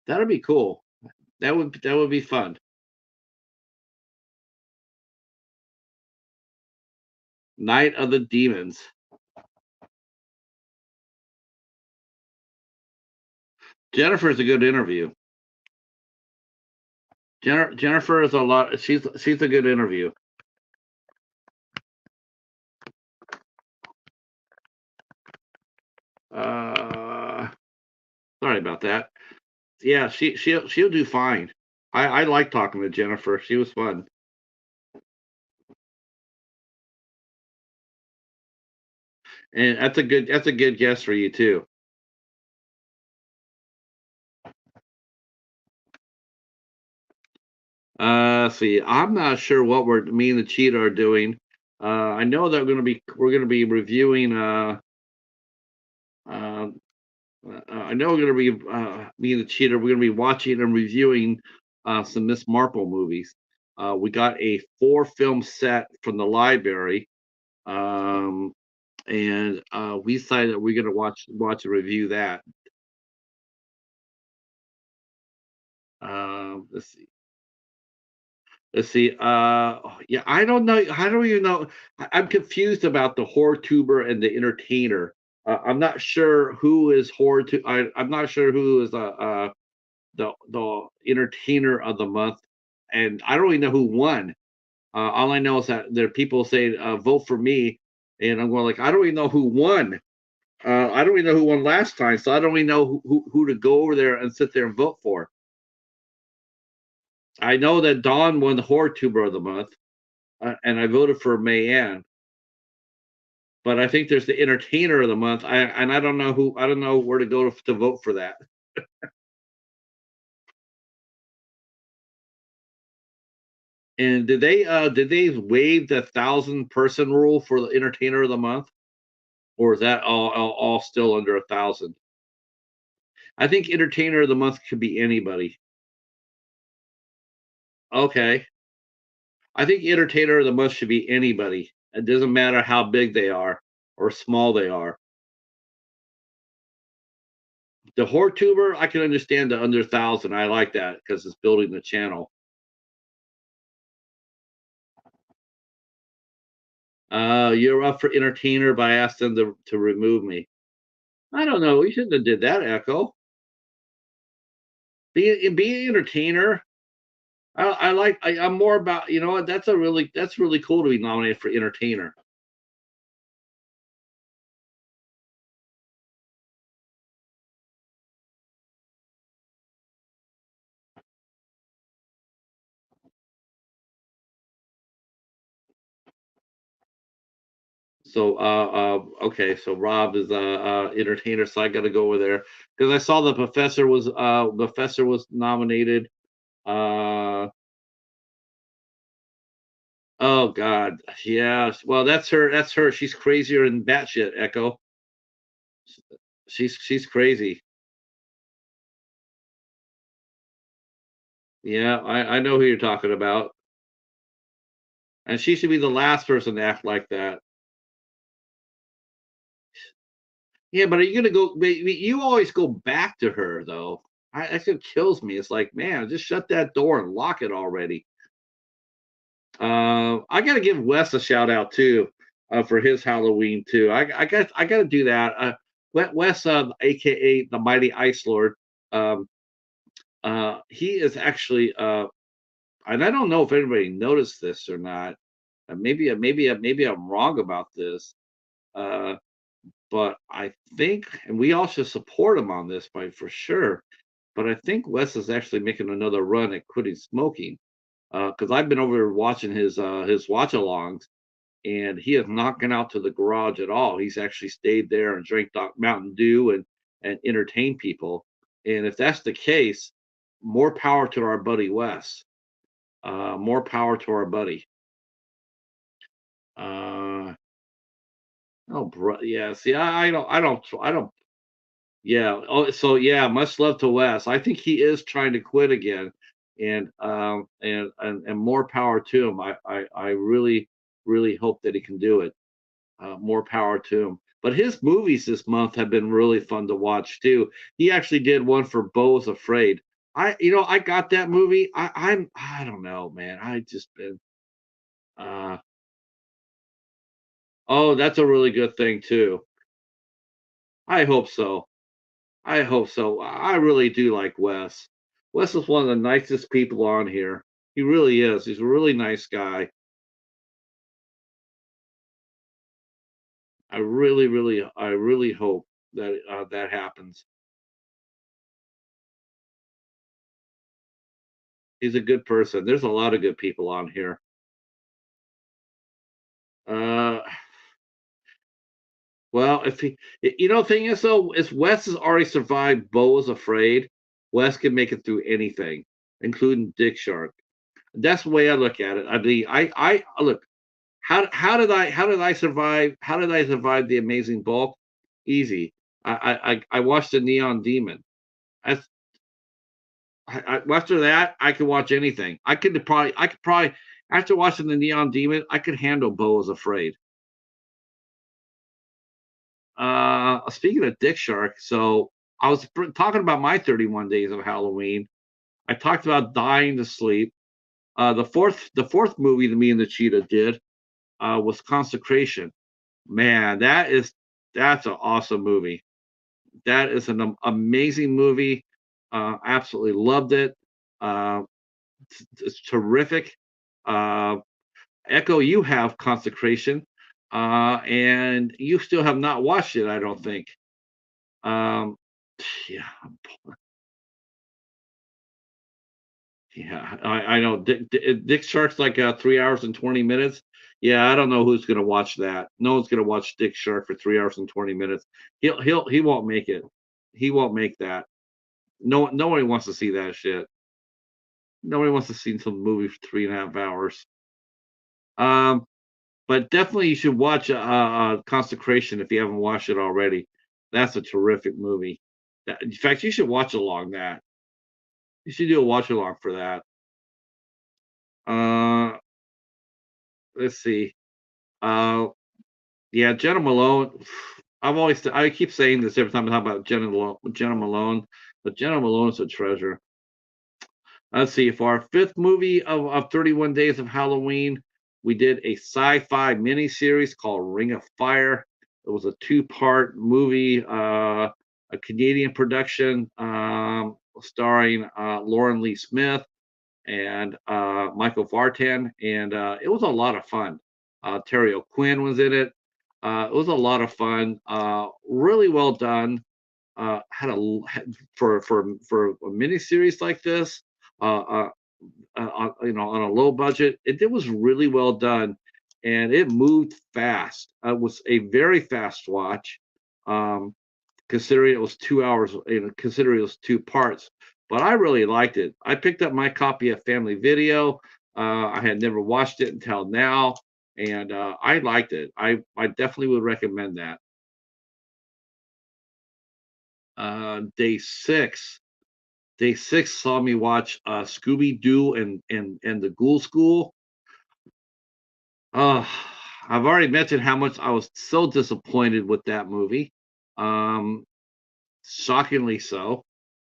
That'd be cool. That would be fun. Night of the Demons. Jennifer's a good interview. Jennifer is a lot. She's a good interview. Uh, Sorry about that. Yeah, she'll do fine. I like talking to Jennifer. She was fun, and that's a good guess for you too. See, I'm not sure what me and the cheetah are doing. I know that we're gonna be reviewing. Uh, I know we're gonna be me and the cheetah. We're gonna be watching and reviewing some Miss Marple movies. We got a four-film set from the library, um, and we decided that we're gonna watch and review that. Let's see. Let's see. Yeah, I don't know. I don't even know. I'm confused about the horror tuber and the entertainer. I'm not sure who is I'm not sure who is the entertainer of the month, and I don't even know who won. All I know is that there are people saying vote for me, and I'm going like I don't even know who won. I don't even know who won last time, so I don't even know who to go over there and sit there and vote for. I know that Dawn won the horror tuber of the month, and I voted for Mayanne. But I think there's the entertainer of the month. I don't know who. I don't know where to go to vote for that. And did they waive the 1,000 person rule for the entertainer of the month, or is that all still under 1,000? I think entertainer of the month could be anybody. Okay, I think entertainer of the month should be anybody. It doesn't matter how big they are or small they are. The Hortuber, I can understand the under 1,000. I like that because it's building the channel. You're up for entertainer, but I asked them to remove me. I don't know. We shouldn't have did that, Echo. Being an entertainer. I'm more about, you know what, that's really cool to be nominated for entertainer. So okay, so Rob is entertainer, so I got to go over there because I saw the professor was nominated. Uh oh God, yeah. Well, that's her. She's crazier than batshit. Echo. She's crazy. Yeah, I know who you're talking about, and she should be the last person to act like that. Yeah, but are you gonna go? You always go back to her though. That just kills me. It's like, man, just shut that door and lock it already. I got to give Wes a shout out too for his Halloween too. I got to do that. Wes, aka the Mighty Ice Lord, um, he is actually, and I don't know if anybody noticed this or not. Maybe I'm wrong about this. Uh, but I think, and we all should support him on this, by for sure. But I think Wes is actually making another run at quitting smoking because I've been over watching his watch-alongs, and he has not gone out to the garage at all. He's actually stayed there and drank Mountain Dew and entertained people. And if that's the case, more power to our buddy Wes. More power to our buddy. Uh, oh, bro, yeah. See, I don't. Yeah. Oh, so yeah. Much love to Wes. I think he is trying to quit again, and more power to him. I really hope that he can do it. More power to him. But his movies this month have been really fun to watch too. He actually did one for Beau is Afraid. I got that movie. I don't know, man. I just been. Uh, oh, that's a really good thing too. I hope so. I hope so. I really do like Wes. Wes is one of the nicest people on here. He really is. He's a really nice guy. I really hope that that happens. He's a good person. There's a lot of good people on here. Uh, well, if the thing is though, is Wes has already survived. Beau is Afraid. Wes can make it through anything, including Dick Shark. That's the way I look at it. I mean, I look. How did I survive? How did I survive the Amazing Bulk? Easy. I watched the Neon Demon. That's after that I could watch anything. I could probably after watching the Neon Demon I could handle Beau is Afraid. Speaking of Dick Shark, so I was talking about my 31 days of Halloween. I talked about Dying to Sleep. The fourth movie that me and the Cheetah did was Consecration. Man, that's an awesome movie. That is an amazing movie. Absolutely loved it. Uh, it's terrific. Uh, Echo, you have Consecration, and you still have not watched it. I don't think. Um, yeah, yeah, I know. Dick Shark's like 3 hours and 20 minutes. Yeah, I don't know who's gonna watch that. No one's gonna watch Dick Shark for 3 hours and 20 minutes. He won't make it. He won't make that. Nobody wants to see that shit. Nobody wants to see some movie for 3.5 hours. Um, but definitely you should watch Consecration if you haven't watched it already. That's a terrific movie. In fact, you should watch along that. You should do a watch along for that. Uh, let's see. Uh, yeah, Jenna Malone. I keep saying this every time I talk about Jenna Malone, but Jenna Malone is a treasure. Let's see. For our fifth movie of 31 Days of Halloween, we did a sci-fi miniseries called Ring of Fire. It was a two-part movie, a Canadian production. starring Lauren Lee Smith and Michael Vartan, and it was a lot of fun. Terry O'Quinn was in it. It was a lot of fun. Really well done. Had a for a miniseries like this, uh, uh, on a low budget, it was really well done, and it moved fast. It was a very fast watch. Um, Considering it was 2 hours, considering it was two parts. But I really liked it. I picked up my copy of Family Video. I had never watched it until now, and I liked it. I definitely would recommend that. Day six. Day six saw me watch Scooby Doo and the Ghoul School. Uh, I've already mentioned how much I was so disappointed with that movie. Um, Shockingly so.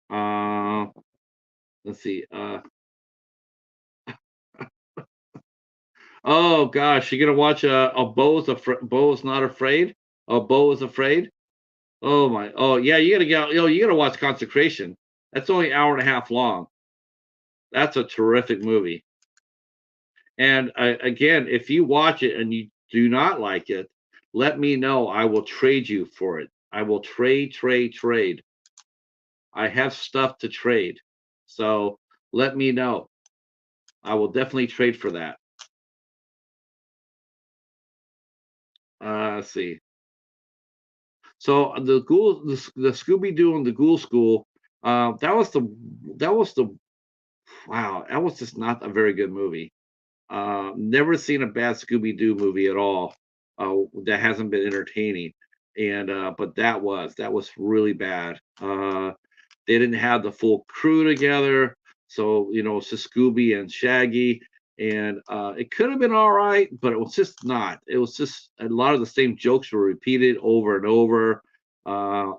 Uh, let's see. Oh gosh, you're gonna watch a Bo is not afraid. A Bo is afraid. Oh my. Oh yeah, you gotta get. You gotta watch Consecration. That's only an hour and a half long. That's a terrific movie. And again, if you watch it and you do not like it, let me know. I will trade you for it. I will trade. I have stuff to trade. So let me know. I will definitely trade for that. Let's see. So the Scooby Doo and the Ghoul School, that was the wow, that was just not a very good movie. Never seen a bad Scooby Doo movie at all. That hasn't been entertaining, and but that was really bad. They didn't have the full crew together, so it's just Scooby and Shaggy, and it could have been all right, but it was just not. It was just a lot of the same jokes were repeated over and over. Uh,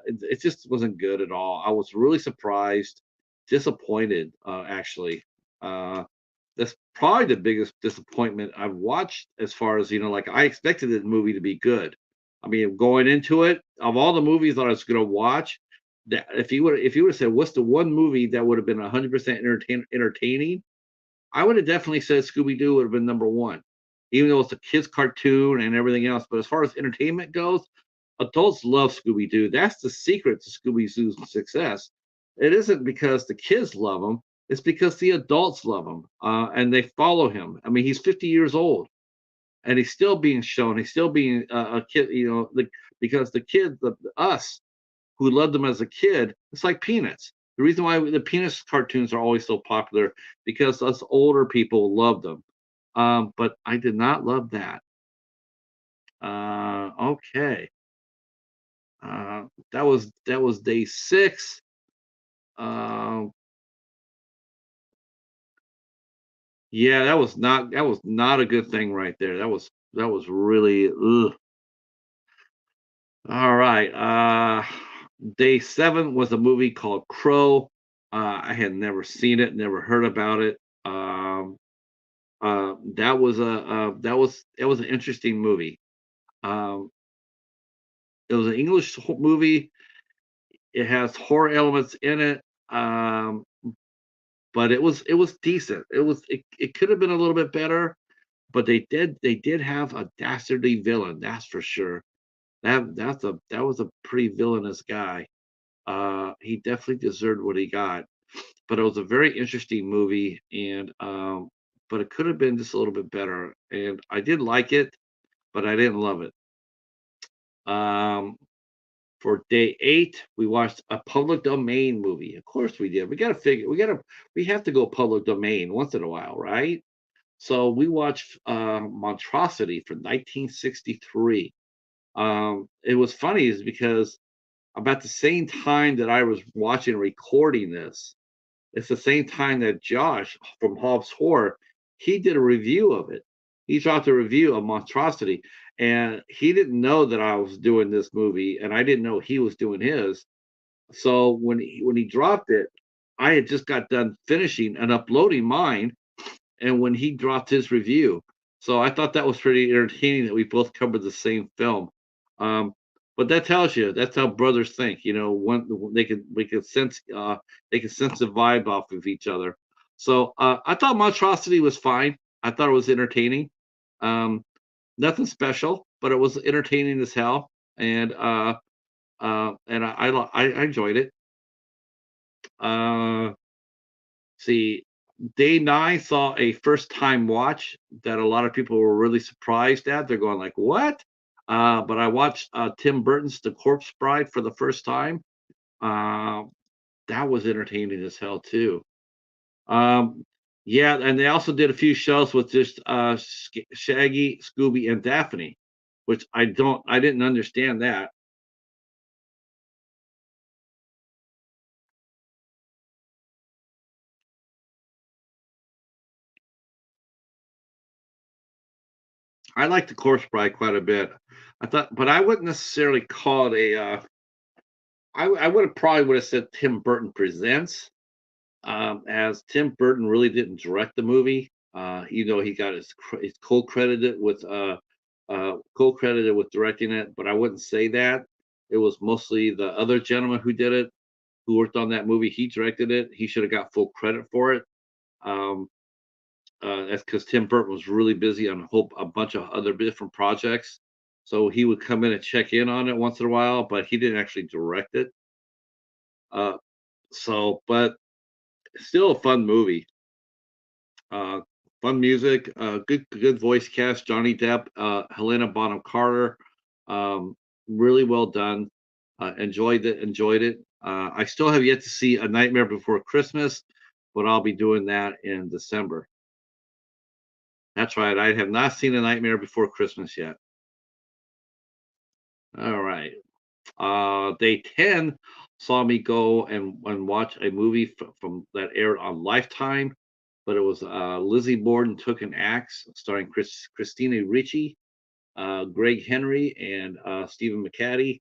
it just wasn't good at all. I was really surprised, disappointed, actually. Uh, that's probably the biggest disappointment I've watched as far as, like I expected the movie to be good. I mean, going into it, of all the movies that I was going to watch, that if you would have said what's the one movie that would have been 100% entertaining, I would have definitely said Scooby Doo would have been number one, even though it's a kids cartoon and everything else. But as far as entertainment goes, adults love Scooby Doo. That's the secret to Scooby Doo's success. It isn't because the kids love him; it's because the adults love him, and they follow him. I mean, he's 50 years old, and he's still being shown. He's still being a kid. Because the kids, us who loved them as a kid, it's like Peanuts. The reason why the Peanuts cartoons are always so popular because us older people loved them. But I did not love that. Okay. That was day six. Um, yeah, that was not a good thing right there. That was really ugh. All right. Day seven was a movie called Crow. I had never seen it, never heard about it. That was an interesting movie. Um, it was an English movie. It has horror elements in it. But it was decent. It could have been a little bit better, but they did have a dastardly villain, that's for sure. That was a pretty villainous guy. He definitely deserved what he got. But it was a very interesting movie, and but it could have been just a little bit better. And I did like it, but I didn't love it. Um, for day eight, we watched a public domain movie. Of course we did. We have to go public domain once in a while, right? So we watched Monstrosity from 1963. It was funny is because about the same time that I was watching and recording this, it's the same time that Josh from Hobbs Horror, he did a review of it. He dropped a review of Monstrosity, and he didn't know that I was doing this movie, and I didn't know he was doing his. So when he dropped it, I had just got done finishing and uploading mine, and when he dropped his review, so I thought that was pretty entertaining that we both covered the same film. Um, but that tells you that's how brothers think. You know, one they can sense the vibe off of each other. So I thought Monstrosity was fine. I thought it was entertaining. Um, Nothing special, but it was entertaining as hell, and I enjoyed it. Uh, see, Day 9 saw a first time watch that a lot of people were really surprised at. They're going like, "What?" But I watched Tim Burton's The Corpse Bride for the first time. Uh, that was entertaining as hell too. Um, yeah, and they also did a few shows with just Shaggy, Scooby, and Daphne, which I didn't understand that. I like The Corpse Bride quite a bit. I thought, but I wouldn't necessarily call it a. I would have probably would have said Tim Burton presents, as Tim Burton really didn't direct the movie. Even though he got his co-credited with directing it, but I wouldn't say that. It was mostly the other gentleman who did it, who worked on that movie. He directed it. He should have got full credit for it. Um, that's because Tim Burton was really busy on a bunch of other different projects. So he would come in and check in on it once in a while, but he didn't actually direct it. Uh, but still a fun movie. Uh, Fun music, good voice cast. Johnny Depp, Helena Bonham Carter, really well done. Enjoyed it. Enjoyed it. I still have yet to see A Nightmare Before Christmas, but I'll be doing that in December. That's right. I have not seen A Nightmare Before Christmas yet. All right. Day 10 saw me go and watch a movie from that aired on Lifetime, but it was Lizzie Borden Took an Axe, starring Christina Ricci, Greg Henry, and Stephen McCaddy.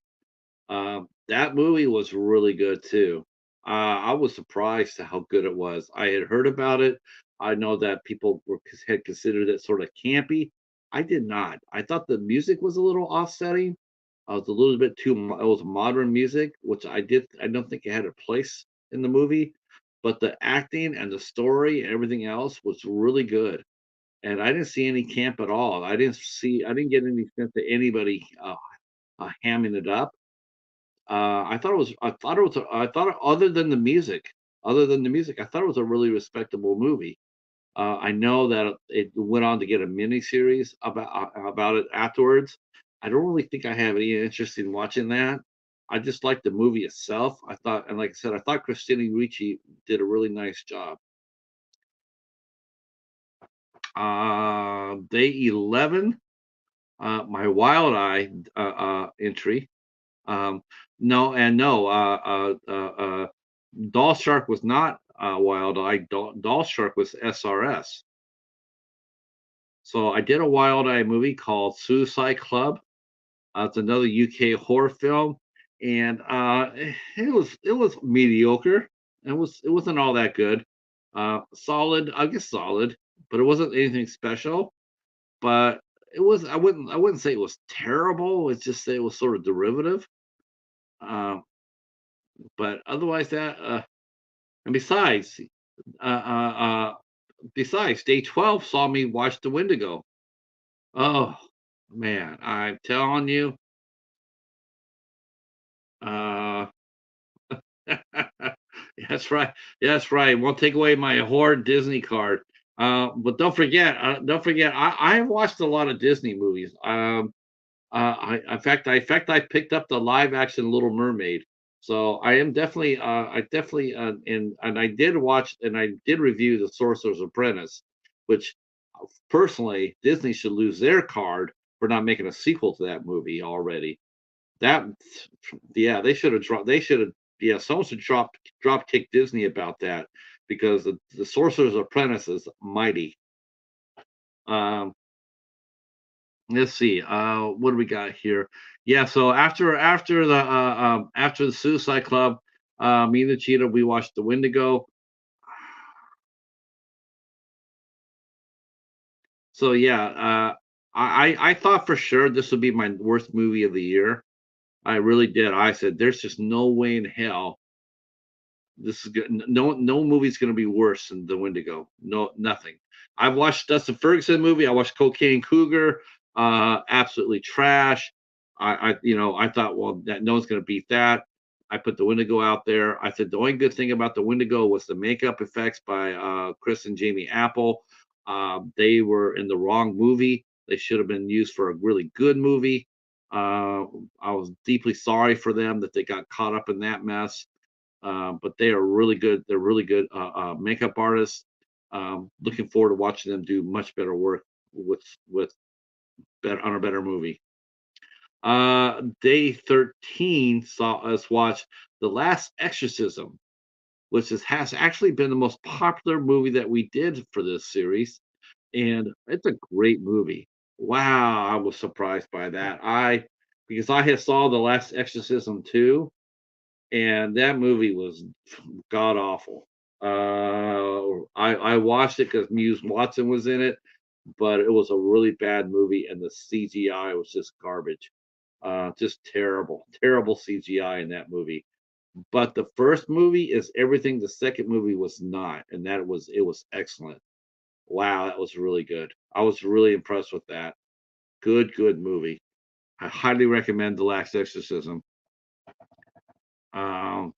That movie was really good too. I was surprised at how good it was. I had heard about it. I know that people had considered it sort of campy. I did not. I thought the music was a little offsetting. I was a little bit it was modern music, which I don't think it had a place in the movie, but the acting and the story and everything else was really good. And I didn't see any camp at all. I didn't get any sense of anybody hamming it up. I thought other than the music, I thought it was a really respectable movie. I know that it went on to get a mini series about it afterwards. I don't really think I have any interest in watching that. I just like the movie itself. And like I said, I thought Christina Ricci did a really nice job. Day 11, my Wild Eye entry. Um, no, and no, Doll Shark was not Wild Eye. Doll Shark was SRS. So I did a Wild Eye movie called Suicide Club. It's another UK horror film, and it was mediocre. It wasn't all that good. Solid, I guess solid, but it wasn't anything special. But I wouldn't say it was terrible. It's just that it was sort of derivative. Um, but otherwise, and uh, uh, uh, besides, day 12 saw me watch The Wendigo. Oh man, I'm telling you, uh, that's right. That's right. Won't take away my horror Disney card. But don't forget, I have watched a lot of Disney movies. In fact, I picked up the live action Little Mermaid. So I am definitely, I definitely, and I did watch and I did review The Sorcerer's Apprentice, which personally Disney should lose their card for not making a sequel to that movie already. That, yeah, they should have dropped. They should have, yeah, someone should drop kick Disney about that because the Sorcerer's Apprentice is mighty. Um, let's see. What do we got here? Yeah. So after the Suicide Club, me and the Cheetah, we watched The Wendigo. So yeah, I thought for sure this would be my worst movie of the year. I really did. I said, "There's just no way in hell this is good. No movie's gonna be worse than The Wendigo. No, nothing." I've watched Dustin Ferguson movie. I watched Cocaine Cougar. Absolutely trash. I thought, well, that no one's gonna beat that. I put The Wendigo out there. I said the only good thing about The Wendigo was the makeup effects by Chris and Jamie Apple. They were in the wrong movie. They should have been used for a really good movie. Uh, I was deeply sorry for them that they got caught up in that mess. But they are really good. They're really good makeup artists. Looking forward to watching them do much better work with better on a better movie. Day 13 saw us watch The Last Exorcism, which has actually been the most popular movie that we did for this series, and it's a great movie. Wow, I was surprised by that. I Because I had saw The Last Exorcism too, and that movie was god awful. I watched it because Muse Watson was in it, but it was a really bad movie, and the CGI was just garbage. Just terrible, terrible CGI in that movie. But the first movie is everything the second movie was not, and it was excellent. Wow, that was really good. I was really impressed with that. Good movie. I highly recommend The Last Exorcism. Um,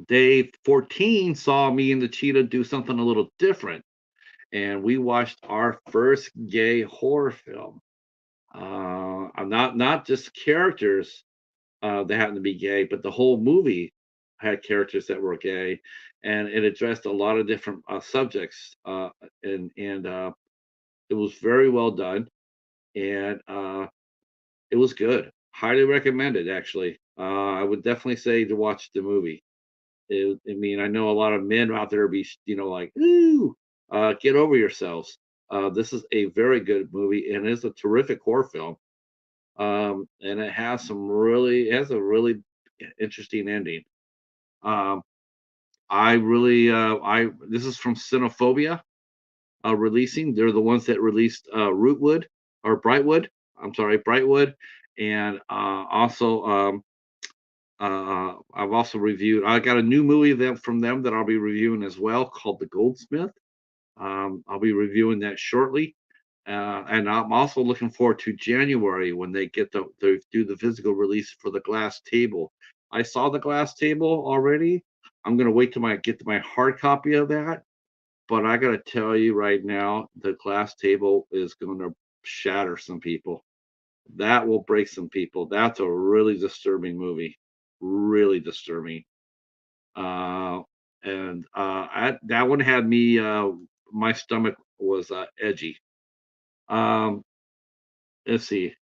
Day 14 saw me and the cheetah do something a little different, and we watched our first gay horror film. Not just characters that happened to be gay, but the whole movie had characters that were gay, and it addressed a lot of different subjects, and it was very well done, and it was good. Highly recommended, actually. I would definitely say to watch the movie. I mean, I know a lot of men out there be, like, ooh, get over yourselves. This is a very good movie and it's a terrific horror film. And it has a really interesting ending. Um, this is from Cynophobia releasing. They're the ones that released Rootwood or Brightwood. I'm sorry, Brightwood. And I've also reviewed. I got a new movie from them that I'll be reviewing as well, called The Goldsmith. I'll be reviewing that shortly, and I'm also looking forward to January when they do the physical release for The Glass Table. I saw The Glass Table already. I'm gonna wait till I get to my hard copy of that. But I gotta tell you right now, The Glass Table is gonna shatter some people. That will break some people. That's a really disturbing movie. Really disturbing. Uh, that one had me. My stomach was edgy. Um, let's see.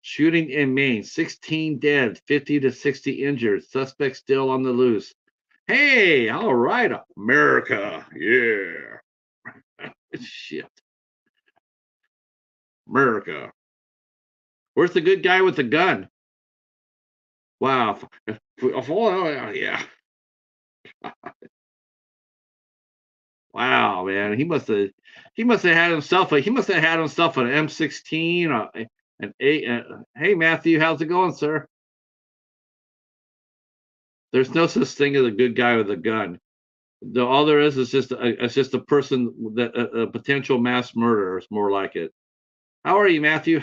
Shooting in Maine, 16 dead, 50 to 60 injured. Suspect still on the loose. Hey, all right, America. Yeah. Shit. America. Where's the good guy with the gun? Wow. Yeah. Wow, man. He must have had himself an M16, an eight. Hey, Matthew, how's it going, sir? There's no such thing as a good guy with a gun. All there is it's just a person that a potential mass murderer is more like it. How are you, Matthew?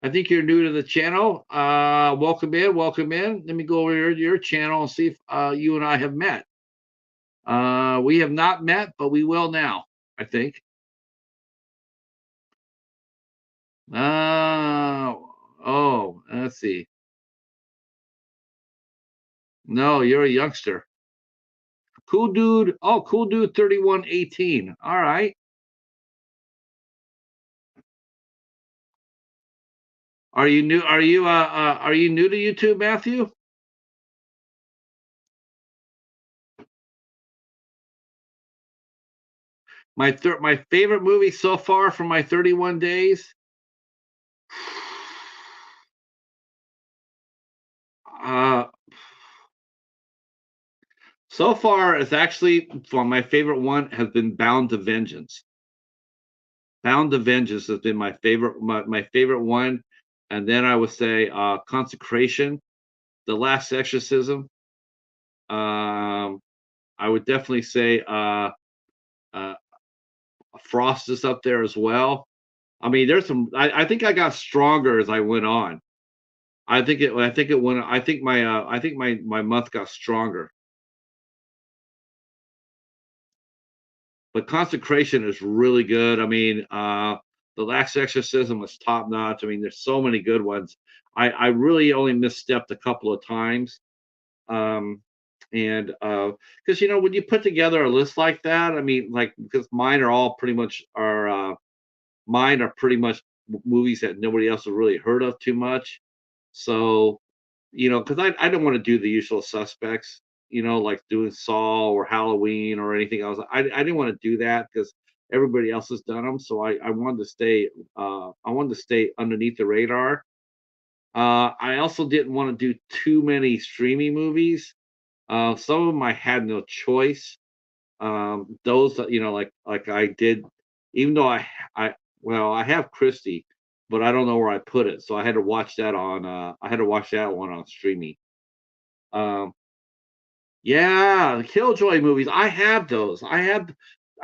I think you're new to the channel. Welcome in, welcome in. Let me go over your channel and see if you and I have met. We have not met, but we will now, I think. Let's see. No, you're a youngster. Cool dude. Oh, cool dude 3118. All right. Are you new to YouTube, Matthew? My favorite movie so far from my 31 days. Uh so far it's actually, my favorite one has been Bound to Vengeance. Bound to Vengeance has been my favorite one, and then I would say, Consecration, The Last Exorcism. Um, I would definitely say, uh, Frost is up there as well. I mean, there's some. I think I got stronger as I went on. I think it went. I think my month got stronger. But Consecration is really good. I mean, The Last Exorcism was top notch. I mean, there's so many good ones. I really only misstepped a couple of times. Um, and because when you put together a list like that, I mean, like because mine are pretty much movies that nobody else has really heard of too much. So, because I don't want to do the usual suspects, like doing Saw or Halloween or anything else. I didn't want to do that because everybody else has done them. So I wanted to stay underneath the radar. I also didn't want to do too many streaming movies. Some of them I had no choice. Those that like I did, even though I well I have Christie, but I don't know where I put it, so I had to watch that one on streaming. Um, yeah, the Killjoy movies. I have those. I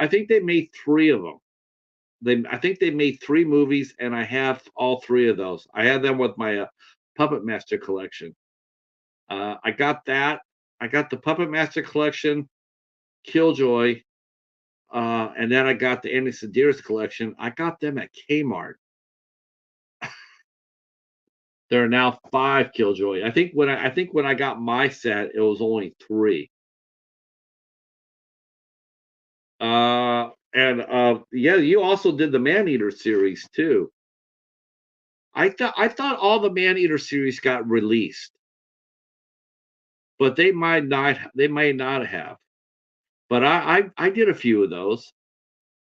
think they made three of them. I think they made three movies, and I have all three of those. I have them with my Puppet Master collection. I got that. I got the Puppet Master collection, Killjoy, and then I got the Andy Sedaris collection. I got them at Kmart. There are now five Killjoy. I think when I got my set, it was only three. And yeah, you also did the Maneater series too. I thought all the Maneater series got released, but they may not have. But I did a few of those.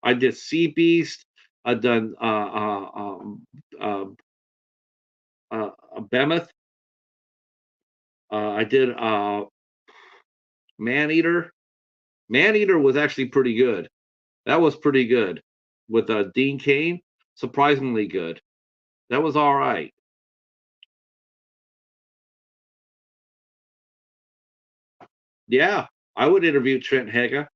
I did Sea Beast. I done uh, Behemoth. I did Maneater. Maneater was actually pretty good. That was pretty good with Dean Cain. Surprisingly good. That was all right. Yeah, I would interview Trent Hega.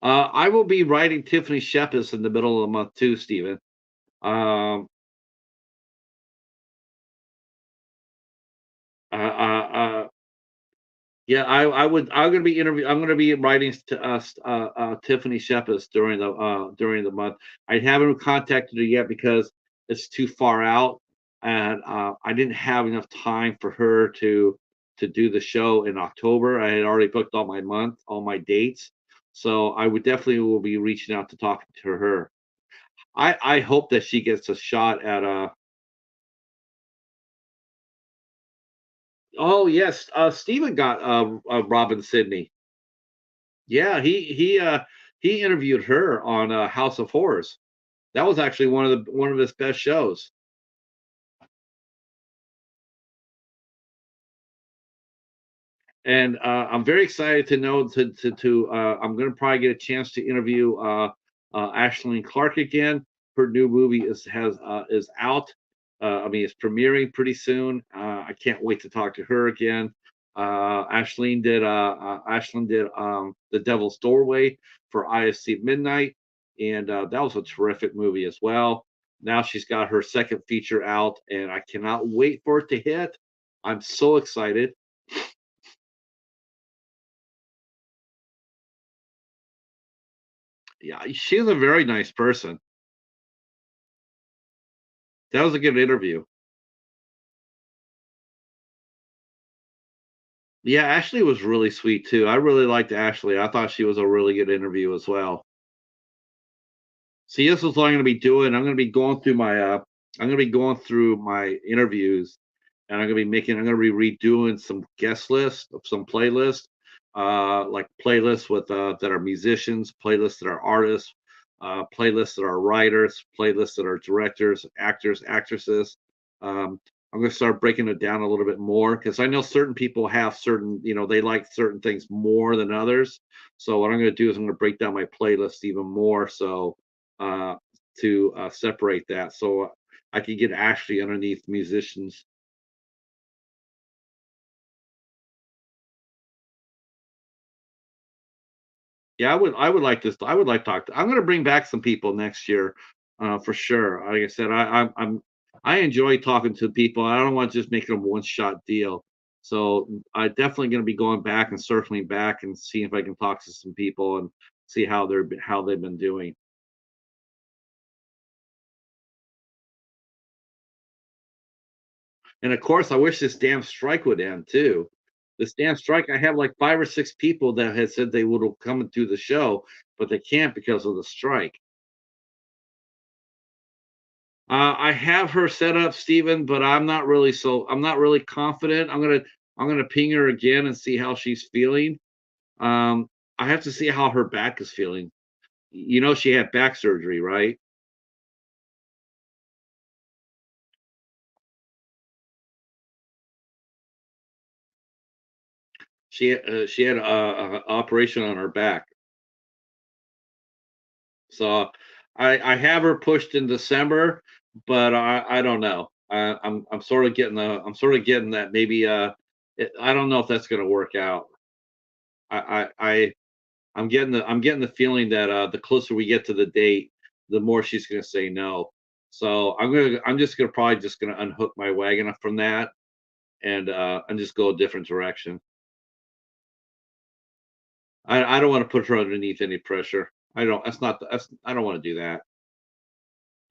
I will be writing Tiffany Shepis in the middle of the month too, Stephen. Um, uh, Yeah, I would. I'm gonna be writing to Tiffany Shepis during the month. I haven't contacted her yet because it's too far out, and I didn't have enough time for her to do the show in October. I had already booked all my dates, so I would definitely will be reaching out to talk to her. I hope that she gets a shot at Oh yes, Steven got Robin Sydney. Yeah, he interviewed her on House of Horrors. That was actually one of his best shows. And I'm very excited to know I'm going to probably get a chance to interview Ashleen Clark again. Her new movie is out. I mean, it's premiering pretty soon. I can't wait to talk to her again. Ashleen did The Devil's Doorway for IFC Midnight, and that was a terrific movie as well. Now she's got her second feature out, and I cannot wait for it to hit. I'm so excited. Yeah, she's a very nice person. That was a good interview. Yeah, Ashley was really sweet too. I really liked Ashley. I thought she was a really good interview as well. See, this is what I'm going to be doing. I'm going to be going through my interviews, and I'm going to be redoing some guest lists of some playlists, like playlists that are musicians, playlists that are artists, playlists that are writers, playlists that are directors, actors, actresses. I'm gonna start breaking it down a little bit more because I know certain people have certain, they like certain things more than others. So what I'm gonna do is I'm gonna break down my playlist even more so uh, to separate that so I can get actually underneath musicians. Yeah, I would like this. I would like to talk. I'm going to bring back some people next year, for sure. Like I said, I enjoy talking to people. I don't want to just make it a one shot deal. So I definitely going to be going back and circling back and seeing if I can talk to some people and see how they've been doing. And of course, I wish this damn strike would end too. This damn strike. I have like 5 or 6 people that had said they would have come and do the show, but they can't because of the strike. I have her set up, Steven, but I'm not really confident. I'm gonna ping her again and see how she's feeling. Um, I have to see how her back is feeling. She had back surgery, right? She had a operation on her back. So I have her pushed in December, but I don't know. I'm sort of getting that maybe I don't know if that's gonna work out. I I'm getting the feeling that the closer we get to the date, the more she's gonna say no. So I'm just gonna probably just gonna unhook my wagon from that and just go a different direction. I don't want to put her underneath any pressure. I don't. That's I don't want to do that.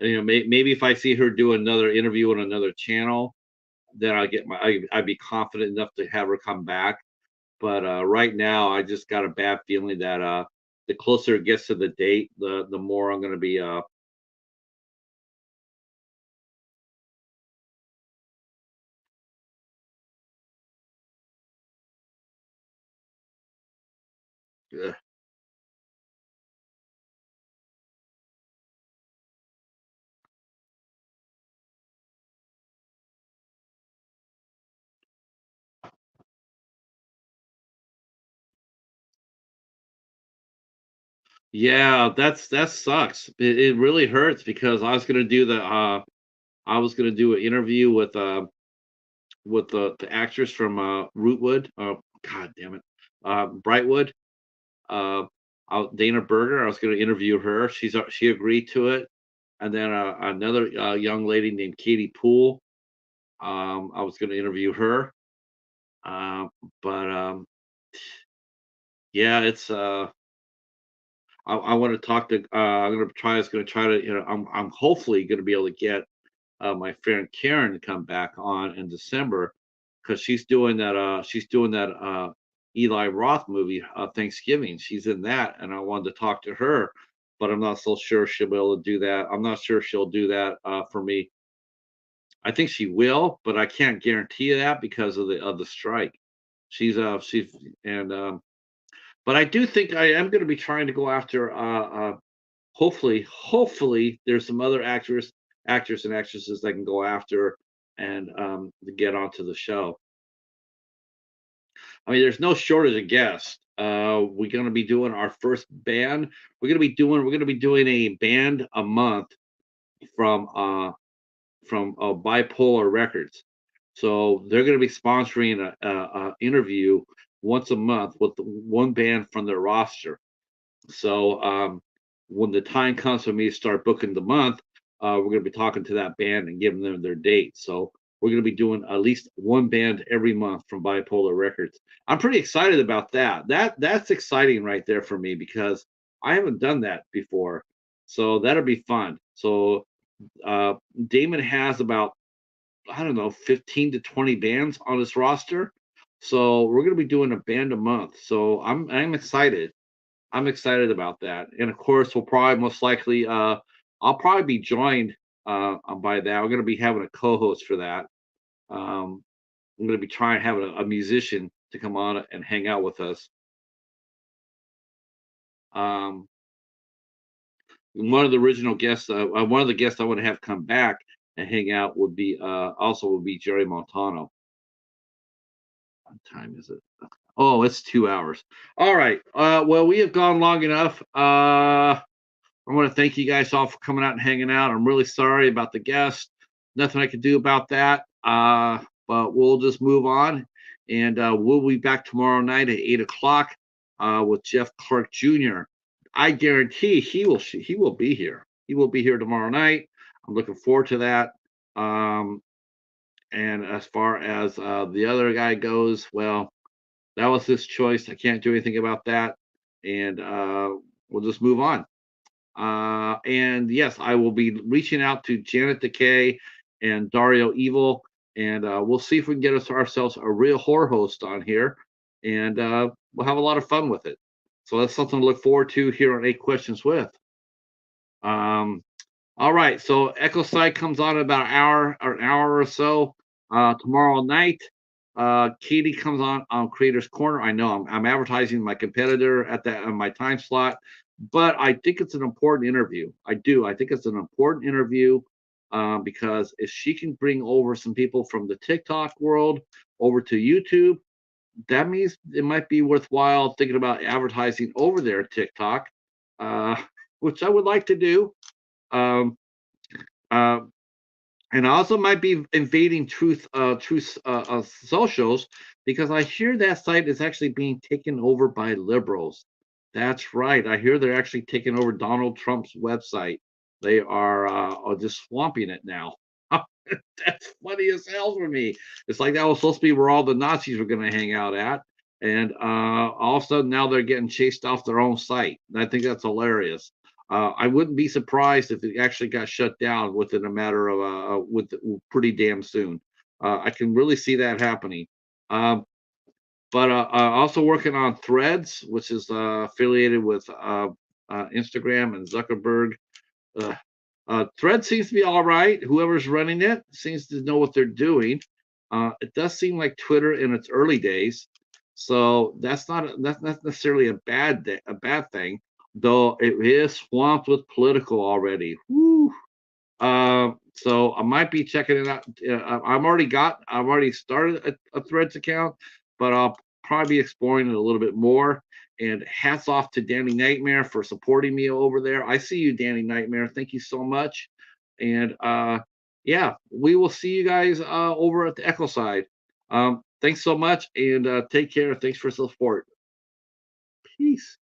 Maybe if I see her do another interview on another channel, then I'd be confident enough to have her come back. But right now, I just got a bad feeling that the closer it gets to the date, the more I'm going to be. Ugh. Yeah, that sucks. It really hurts because I was gonna do an interview with the actress from Rootwood. God damn it, Brightwood. Uh, Dana Berger. I was gonna interview her. She agreed to it. And then another young lady named Katie Poole. I was gonna interview her. Uh, but yeah, it's I want to talk to. I'm gonna try. I was gonna try to. I'm hopefully gonna be able to get my friend Karen to come back on in December because she's doing that Eli Roth movie Thanksgiving. She's in that, and I wanted to talk to her, but I'm not so sure she'll be able to do that. I'm not sure she'll do that for me. I think she will, but I can't guarantee you that because of the strike. She's and but I do think I am going to be trying to go after hopefully there's some other actors and actresses that can go after and to get onto the show. I mean, there's no shortage of guests. We're going to be doing our first band. We're going to be doing a band a month from Bipolar Records. So they're going to be sponsoring a interview once a month with one band from their roster. So when the time comes for me to start booking the month, we're going to be talking to that band and giving them their date. So we're going to be doing at least one band every month from Bipolar Records. I'm pretty excited about that. That's exciting right there for me because I haven't done that before. So that'll be fun. So uh, Damon has about I don't know 15 to 20 bands on his roster. So we're going to be doing a band a month. So I'm excited. I'm excited about that. And of course, we'll probably most likely I'll probably be joined by that. We're going to be having a co-host for that. Um, I'm going to be trying to have a musician to come on and hang out with us. Um, one of the guests I want to have come back and hang out would be also would be Jerry Montano. What time is it? Oh, it's 2 hours. All right. Well, we have gone long enough. I want to thank you guys all for coming out and hanging out. I'm really sorry about the guest. Nothing I can do about that. But we'll just move on, and we'll be back tomorrow night at 8 o'clock with Jeff Clark Jr. I guarantee he will be here. He will be here tomorrow night. I'm looking forward to that. Um, and as far as the other guy goes, well, that was his choice. I can't do anything about that, and we'll just move on. And yes, I will be reaching out to Janet Decay and Dario Evil, and we'll see if we can get ourselves a real horror host on here, and we'll have a lot of fun with it. So that's something to look forward to here on Eight Questions with. Um, all right, so Echo Side comes on in about an hour or so tomorrow night. Katie comes on Creators Corner. I know I'm advertising my competitor at that on my time slot, but I think it's an important interview. I do. I think it's an important interview because if she can bring over some people from the TikTok world over to YouTube, that means it might be worthwhile thinking about advertising over there at TikTok, uh, which I would like to do. Um, uh, and I also might be invading Truth socials because I hear that site is actually being taken over by liberals. That's right. I hear they're actually taking over Donald Trump's website. They are just swamping it now. That's funny as hell for me. It's like that was supposed to be where all the Nazis were going to hang out at, and all of a sudden now they're getting chased off their own site. And I think that's hilarious. I wouldn't be surprised if it actually got shut down within a matter of with pretty damn soon. I can really see that happening. Um, but also working on Threads, which is affiliated with Instagram and Zuckerberg. Uh, Thread seems to be all right. Whoever's running it seems to know what they're doing. It does seem like Twitter in its early days, so that's not necessarily a bad thing, though it is swamped with political already. Woo. So I might be checking it out. I've already started a Threads account, but I'll probably be exploring it a little bit more. And hats off to Danny Nightmare for supporting me over there. I see you, Danny Nightmare. Thank you so much. And yeah, we will see you guys over at the Echo Side. Thanks so much, and take care. Thanks for the support. Peace.